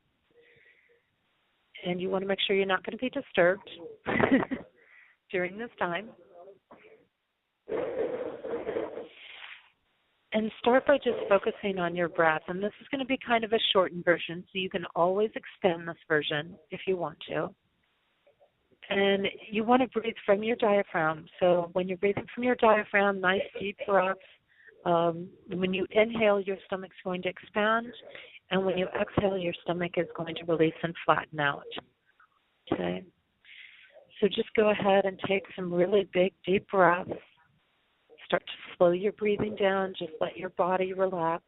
And you want to make sure you're not going to be disturbed during this time. And start by just focusing on your breath. And this is going to be kind of a shortened version, so you can always extend this version if you want to. And you want to breathe from your diaphragm. So when you're breathing from your diaphragm, nice deep breaths. When you inhale, your stomach's going to expand. And when you exhale, your stomach is going to release and flatten out. Okay? So just go ahead and take some really big, deep breaths. Start to slow your breathing down. Just let your body relax.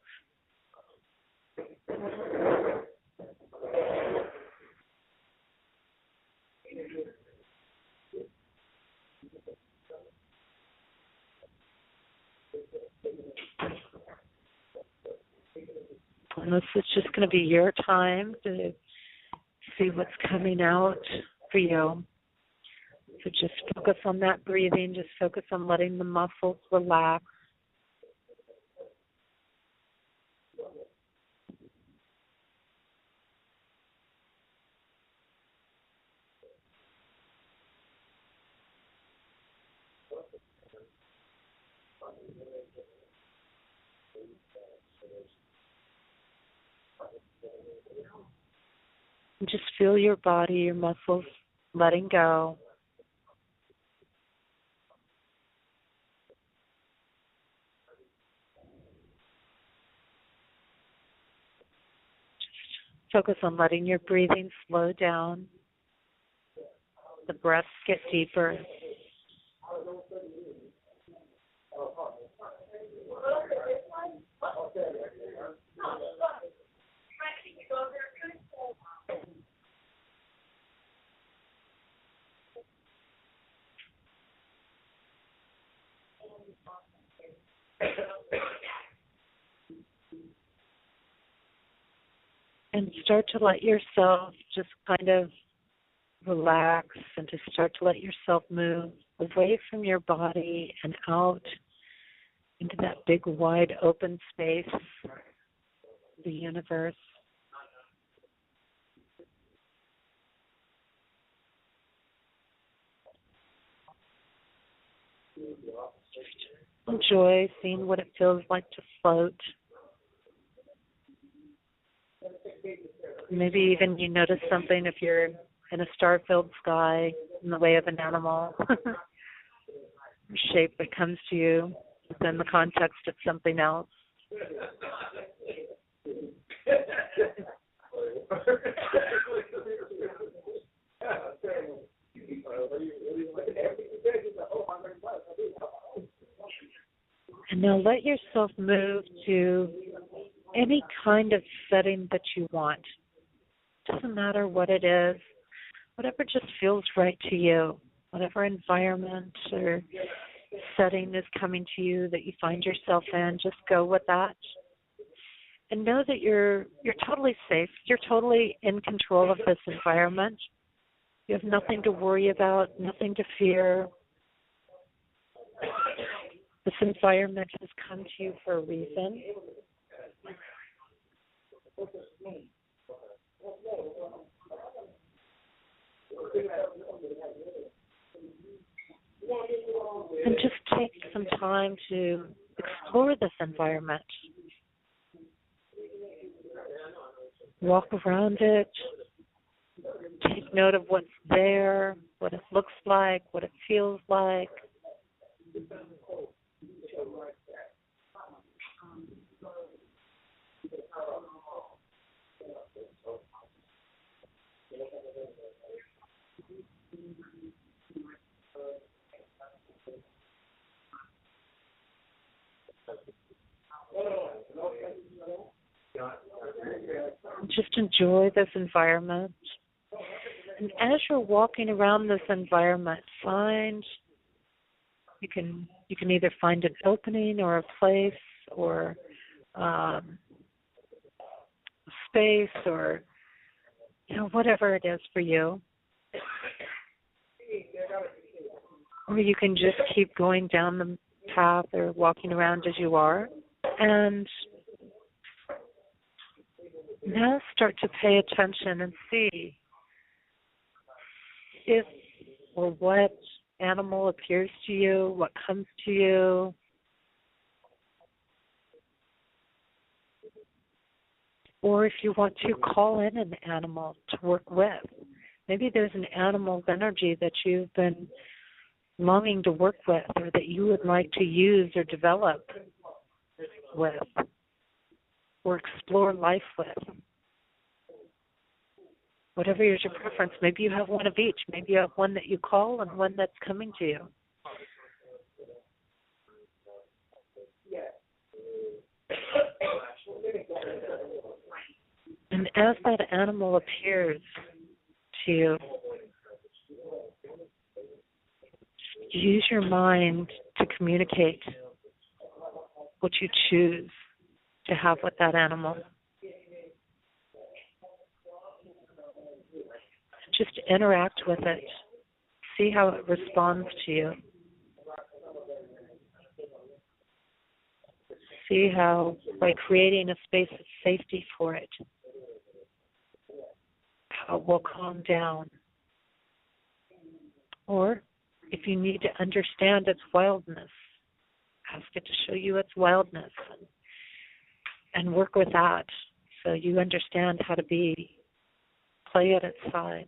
And this is just going to be your time to see what's coming out for you. So just focus on that breathing. Just focus on letting the muscles relax. And just feel your body, your muscles letting go. Focus on letting your breathing slow down, the breaths get deeper. And start to let yourself just kind of relax and to start to let yourself move away from your body and out into that big wide open space, the universe. Enjoy seeing what it feels like to float. Maybe even you notice something if you're in a star-filled sky in the way of an animal, shape that comes to you within the context of something else. And now let yourself move to any kind of setting that you want. Doesn't matter what it is, whatever just feels right to you, whatever environment or setting is coming to you that you find yourself in, just go with that. And know that you're totally safe. You're totally in control of this environment. You have nothing to worry about, nothing to fear. This environment has come to you for a reason. And just take some time to explore this environment. Walk around it. Take note of what's there, what it looks like, what it feels like. Just enjoy this environment. And as you're walking around this environment, you can either find an opening or a place or space or whatever it is for you. Or you can just keep going down the path or walking around as you are. And now start to pay attention and see if or what animal appears to you, what comes to you. Or if you want to call in an animal to work with. Maybe there's an animal's energy that you've been longing to work with or that you would like to use or develop with or explore life with. Whatever is your preference. Maybe you have one of each. Maybe you have one that you call and one that's coming to you. And as that animal appears to you, use your mind to communicate what you choose to have with that animal. Just interact with it. See how it responds to you. See how, by creating a space of safety for it, how it will calm down. Or, if you need to understand its wildness, ask it to show you its wildness and work with that so you understand how to play at its side.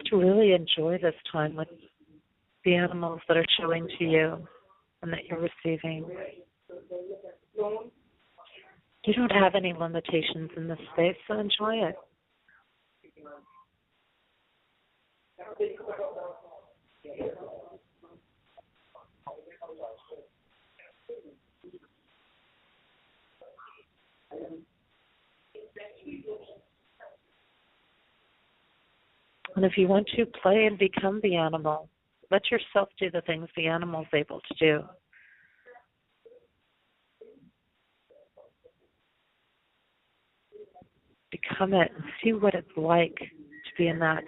just really enjoy this time with the animals that are showing to you and that you're receiving. You don't have any limitations in this space, so enjoy it. And if you want to play and become the animal, let yourself do the things the animal's able to do. Become it and see what it's like to be in that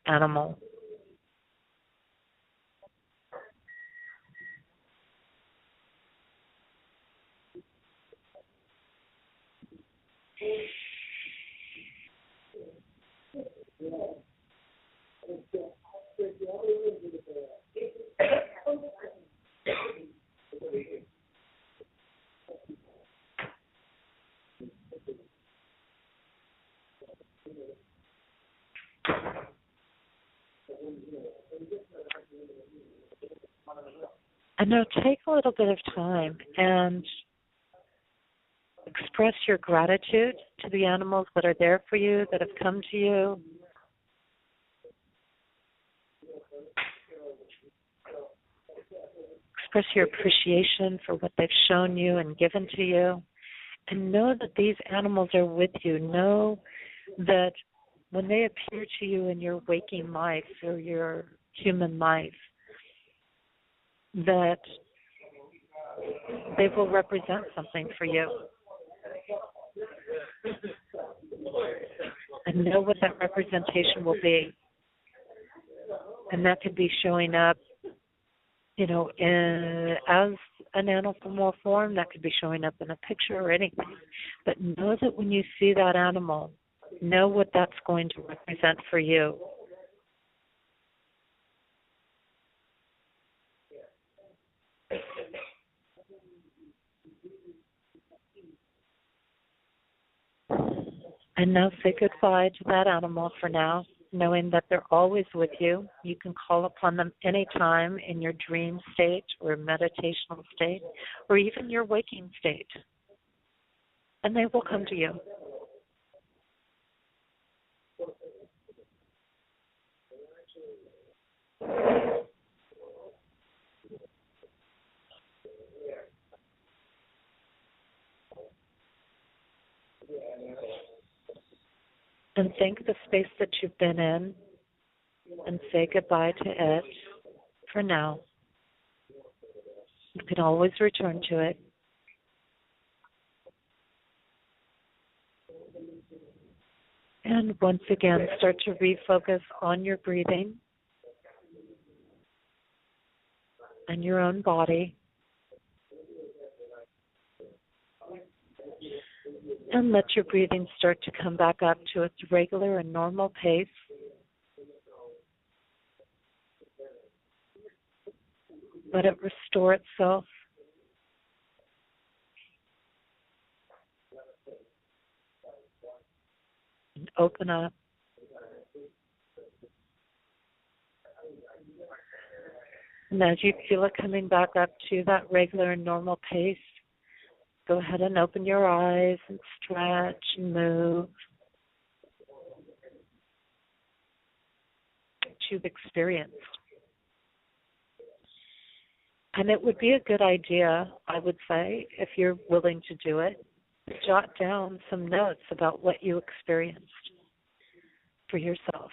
animal. And now take a little bit of time and express your gratitude to the animals that are there for you, that have come to you. Express your appreciation for what they've shown you and given to you. And know that these animals are with you. Know that when they appear to you in your waking life or your human life, that they will represent something for you. And know what that representation will be. And that could be showing up, as an animal form. That could be showing up in a picture or anything. But know that when you see that animal, know what that's going to represent for you. And now say goodbye to that animal for now, knowing that they're always with you. You can call upon them anytime in your dream state or meditational state or even your waking state. And they will come to you. And thank the space that you've been in and say goodbye to it for now. You can always return to it. And once again, start to refocus on your breathing and your own body. And let your breathing start to come back up to its regular and normal pace. Let it restore itself. And open up. And as you feel it coming back up to that regular and normal pace, go ahead and open your eyes and stretch and move. What you've experienced. And it would be a good idea, I would say, if you're willing to do it, jot down some notes about what you experienced for yourself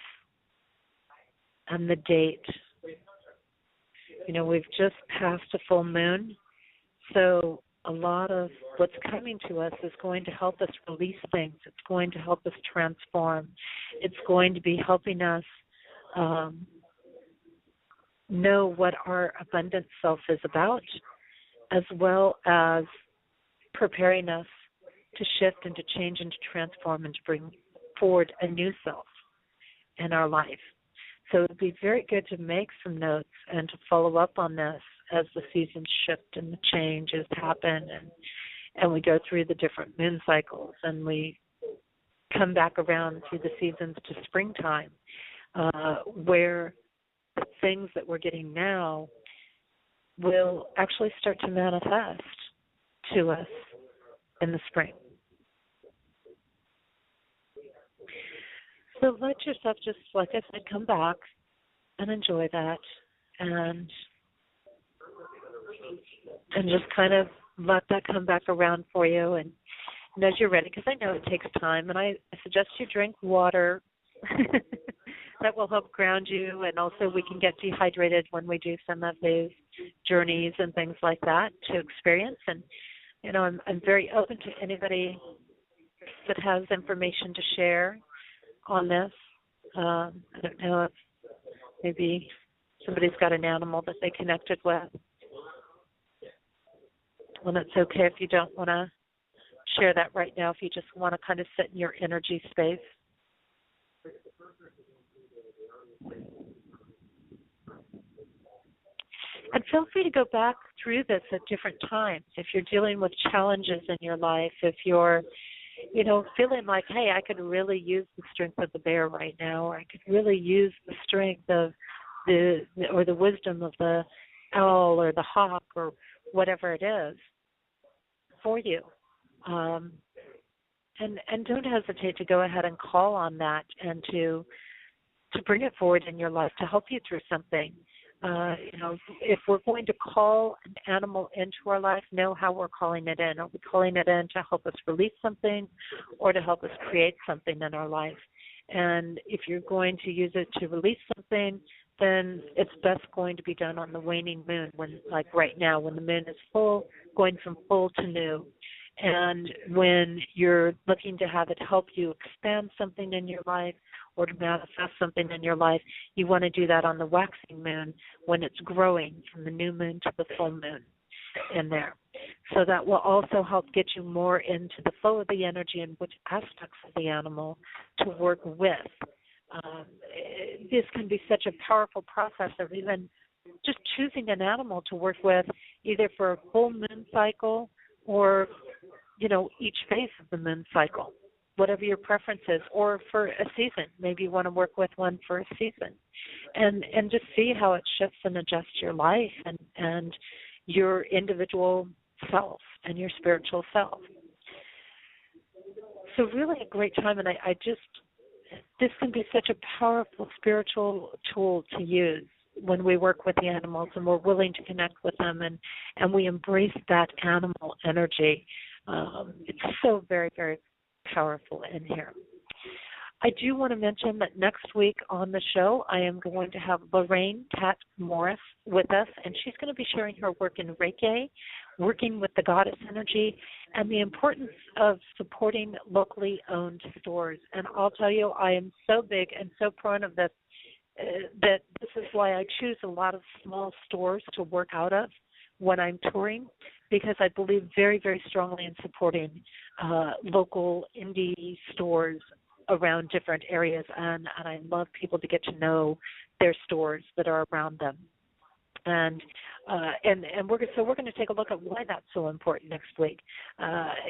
and the date. We've just passed a full moon, so a lot of what's coming to us is going to help us release things. It's going to help us transform. It's going to be helping us know what our abundant self is about, as well as preparing us to shift and to change and to transform and to bring forward a new self in our life. So it would be very good to make some notes and to follow up on this as the seasons shift and the changes happen and we go through the different moon cycles and we come back around through the seasons to springtime. where the things that we're getting now will actually start to manifest to us in the spring. So let yourself just, like I said, come back and enjoy that, and just kind of let that come back around for you. And as you're ready, because I know it takes time, and I suggest you drink water. That will help ground you, and also we can get dehydrated when we do some of these journeys and things like that to experience. And, you know, I'm very open to anybody that has information to share on this. I don't know if maybe somebody's got an animal that they connected with. Well, it's okay if you don't want to share that right now, if you just want to kind of sit in your energy space. And feel free to go back through this at different times. If you're dealing with challenges in your life, if you're, you know, feeling like, hey, I could really use the strength of the bear right now, or I could really use the strength of the wisdom of the owl or the hawk or whatever it is for you. And don't hesitate to go ahead and call on that and to bring it forward in your life to help you through something. You know, if we're going to call an animal into our life, know how we're calling it in. Are we calling it in to help us release something or to help us create something in our life? And if you're going to use it to release something, then it's best going to be done on the waning moon, when, like right now, when the moon is full, going from full to new. And when you're looking to have it help you expand something in your life or to manifest something in your life, you want to do that on the waxing moon when it's growing from the new moon to the full moon in there. So that will also help get you more into the flow of the energy and which aspects of the animal to work with. This can be such a powerful process of even just choosing an animal to work with, either for a full moon cycle or, you know, each phase of the moon cycle, whatever your preference is, or for a season. Maybe you want to work with one for a season, and just see how it shifts and adjusts your life and your individual self and your spiritual self. So really a great time, and I just, this can be such a powerful spiritual tool to use when we work with the animals and we're willing to connect with them and we embrace that animal energy. It's so very, very powerful in here. I do want to mention that next week on the show, I am going to have Lorraine Tat Morris with us, and she's going to be sharing her work in Reiki, working with the goddess energy, and the importance of supporting locally owned stores. And I'll tell you, I am so big and so proud of this, that this is why I choose a lot of small stores to work out of when I'm touring, because I believe very, very strongly in supporting local indie stores around different areas, and I love people to get to know their stores that are around them. And we're going to take a look at why that's so important next week.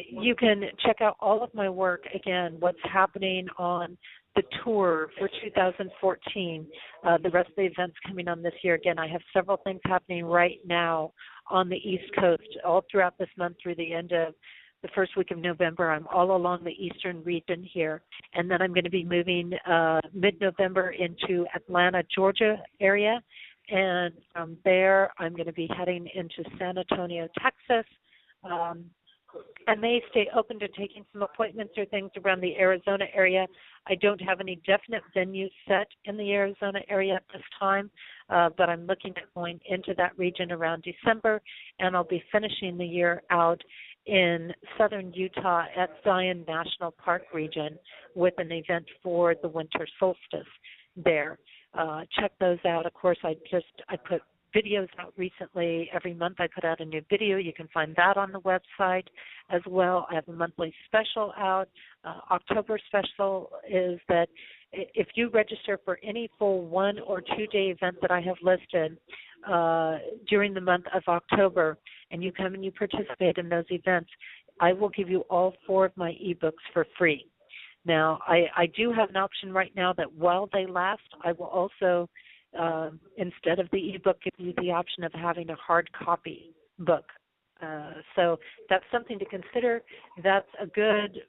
You can check out all of my work, again, what's happening on the tour for 2014, the rest of the events coming on this year. Again, I have several things happening right now on the East Coast, all throughout this month through the end of the first week of November. I'm all along the eastern region here, and then I'm going to be moving mid-November into Atlanta, Georgia area, and from there I'm going to be heading into San Antonio, Texas. I may stay open to taking some appointments or things around the Arizona area. I don't have any definite venues set in the Arizona area at this time, but I'm looking at going into that region around December, and I'll be finishing the year out in southern Utah at Zion National Park region with an event for the winter solstice there. Check those out. Of course, I put videos out recently. Every month I put out a new video. You can find that on the website as well. I have a monthly special out. October special is that if you register for any full 1 or 2 day event that I have listed during the month of October, and you come and you participate in those events, I will give you all 4 of my ebooks for free. Now, I do have an option right now that while they last, I will also, instead of the ebook, give you the option of having a hard copy book. So that's something to consider. That's a good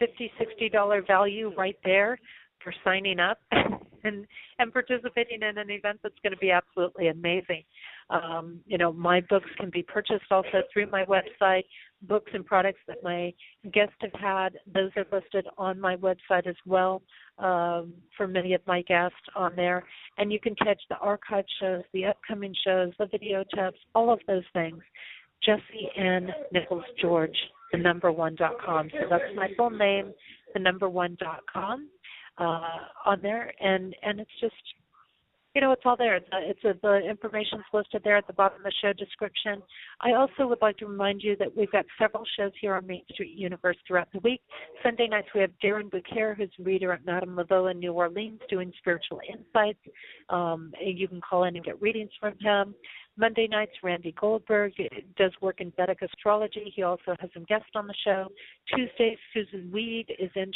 $50, $60 value right there for signing up and participating in an event that's going to be absolutely amazing. My books can be purchased also through my website. Books and products that my guests have had, those are listed on my website as well for many of my guests on there. And you can catch the archive shows, the upcoming shows, the video tapes, all of those things. Jessie N. Nichols George, the1.com. So that's my full name, the1.com on there. And it's just, it's all there. The information's listed there at the bottom of the show description. I also would like to remind you that we've got several shows here on Main Street Universe throughout the week. Sunday nights we have Darren Bouquet, who's a reader at Madame Laveau in New Orleans, doing spiritual insights. You can call in and get readings from him. Monday nights, Randy Goldberg does work in Vedic astrology. He also has some guests on the show. Tuesdays, Susan Weed is in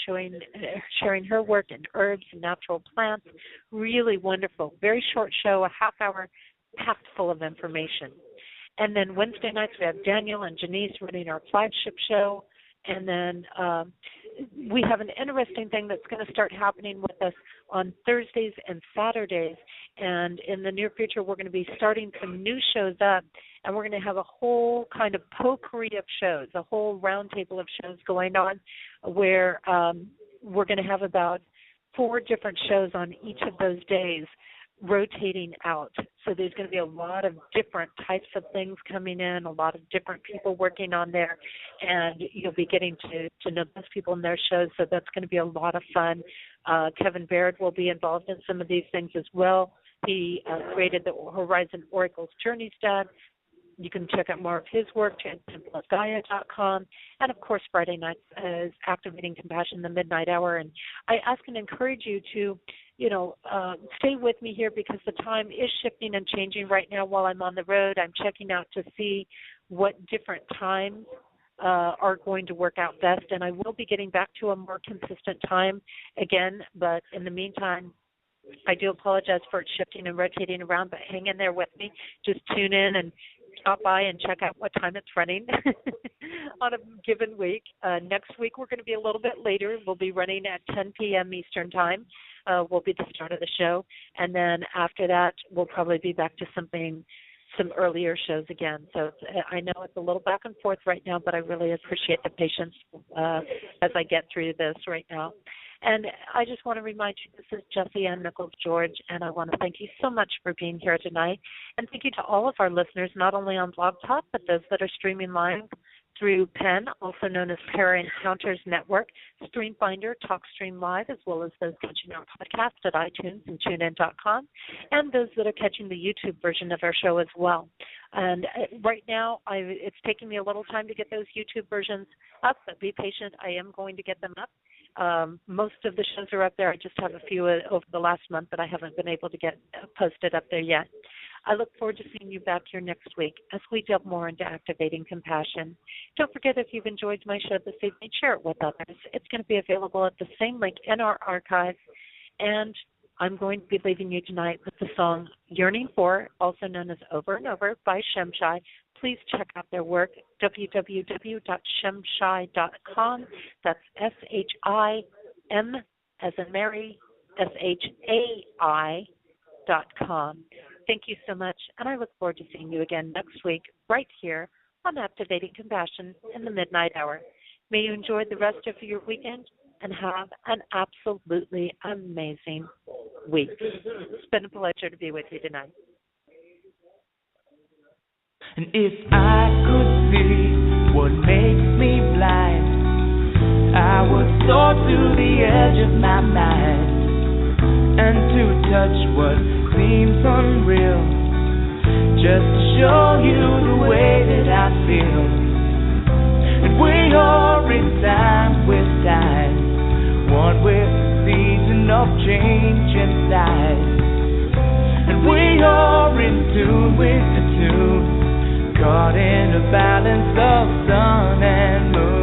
sharing her work in herbs and natural plants. Really wonderful. Very short show, a half hour, packed full of information. And then Wednesday nights, we have Daniel and Janice running our flagship show. And then we have an interesting thing that's going to start happening with us on Thursdays and Saturdays. And in the near future, we're going to be starting some new shows up, and we're going to have a whole kind of potpourri of shows, a whole roundtable of shows going on where we're going to have about 4 different shows on each of those days rotating out. So there's going to be a lot of different types of things coming in, a lot of different people working on there, and you'll be getting to know those people in their shows, so that's going to be a lot of fun. Kevin Baird will be involved in some of these things as well. He created the Horizon Oracles Journey Stat. You can check out more of his work at templeofgaia.com. And, of course, Friday nights is Activating Compassion, the Midnight Hour. And I ask and encourage you to, stay with me here because the time is shifting and changing right now while I'm on the road. I'm checking out to see what different times are going to work out best. And I will be getting back to a more consistent time again. But in the meantime, I do apologize for it shifting and rotating around, but hang in there with me. Just tune in and stop by and check out what time it's running on a given week. Next week we're going to be a little bit later. We'll be running at 10 p.m. Eastern Time. Will be the start of the show. And then after that, we'll probably be back to some earlier shows again. So I know it's a little back and forth right now, but I really appreciate the patience as I get through this right now. And I just want to remind you, this is Jessie Ann Nichols George, and I want to thank you so much for being here tonight. And thank you to all of our listeners, not only on Blog Talk, but those that are streaming live through PEN, also known as Para Encounters Network, StreamFinder, TalkStream Live, as well as those catching our podcast at iTunes and TuneIn.com, and those that are catching the YouTube version of our show as well. And right now, it's taking me a little time to get those YouTube versions up, but be patient. I am going to get them up. Most of the shows are up there. I just have a few over the last month that I haven't been able to get posted up there yet. I look forward to seeing you back here next week as we delve more into activating compassion. Don't forget, if you've enjoyed my show this evening, share it with others. It's going to be available at the same link in our archive. And I'm going to be leaving you tonight with the song Yearning For, also known as Over and Over by Shemshai. Please check out their work, www.shemshai.com. That's S-H-I-M as in Mary, S-H-A-I.com. Thank you so much, and I look forward to seeing you again next week right here on Activating Compassion in the Midnight Hour. May you enjoy the rest of your weekend and have an absolutely amazing week. It's been a pleasure to be with you tonight. And if I could see what makes me blind, I would soar to the edge of my mind and to touch what seems unreal, just to show you the way that I feel. And we are in time with time, one with the season of change inside. And we are in tune with the tune, caught in a balance of sun and moon.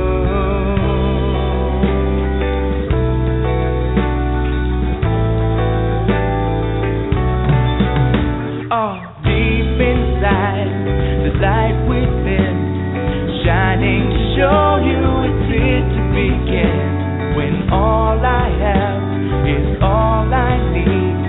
light, the light within, shining to show you it's it to begin. When all I have is all I need,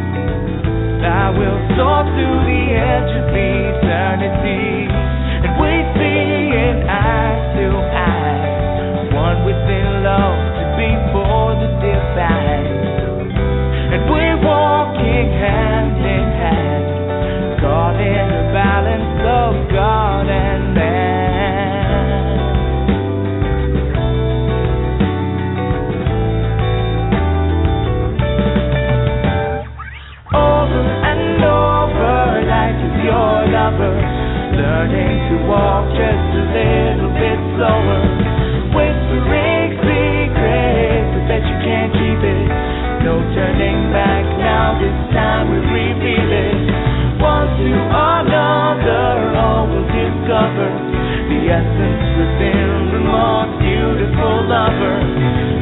I will soar to the edge of eternity, and we see it eye to eye, one within love to be for the divine, and we're walking hand in hand, caught in the balance of God and man. Over and over, life is your lover, learning to walk just a little bit slower, whispering secrets, but that you can't keep it. No turning back now, this time we reveal it. One to another, all will discover the essence within the most beautiful lover.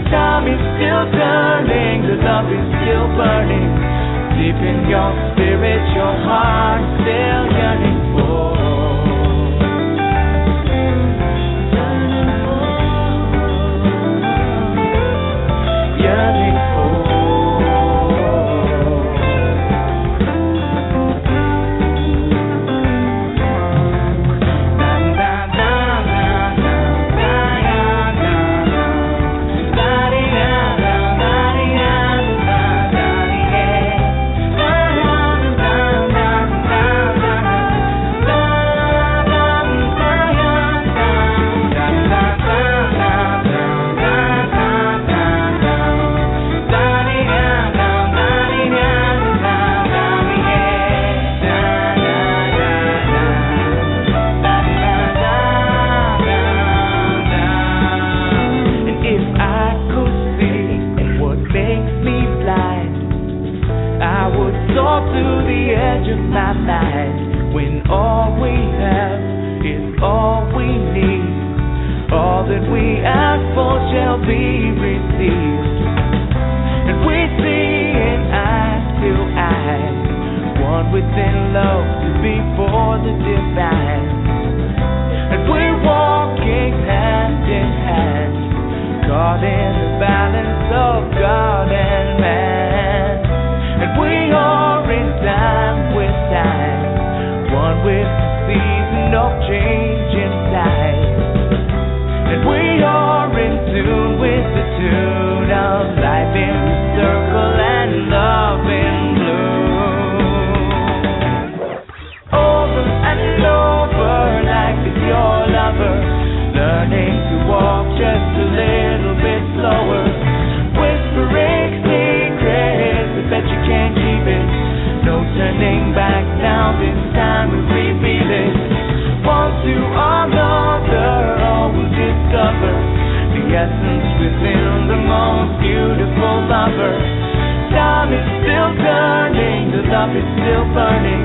Time is still turning, the love is still burning. Deep in your spirit, your heart still yearning for. Yearning for. When all we have is all we need, all that we ask for shall be received, and we see in eye to eye, one within love to be for the divine, and we're walking hand in hand, caught in the balance of God and man, and we are in time with time, one with the season of change inside, and we are in tune with the tune of life in the circle and love in bloom. Over and over, life is your lover, learning to walk just a little bit slower, whispering secrets, but that you can't keep it. No turning back now, this time we reveal it. One to another, all will discover the essence within the most beautiful lover. Time is still turning, the love is still burning.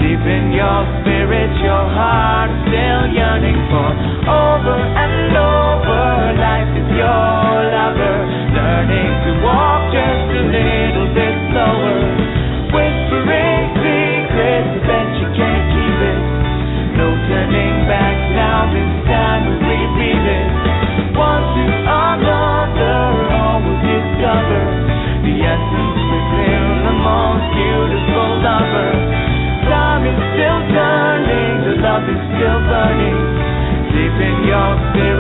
Deep in your spirit, your heart still yearning for. Over and over, life is your lover, learning to walk just a little bit slower, whispering secrets that you can't keep it. No turning back now, this time we reveal it. One to another, all will discover the essence within the most beautiful lover. Time is still turning, the love is still burning. Deep in your spirit,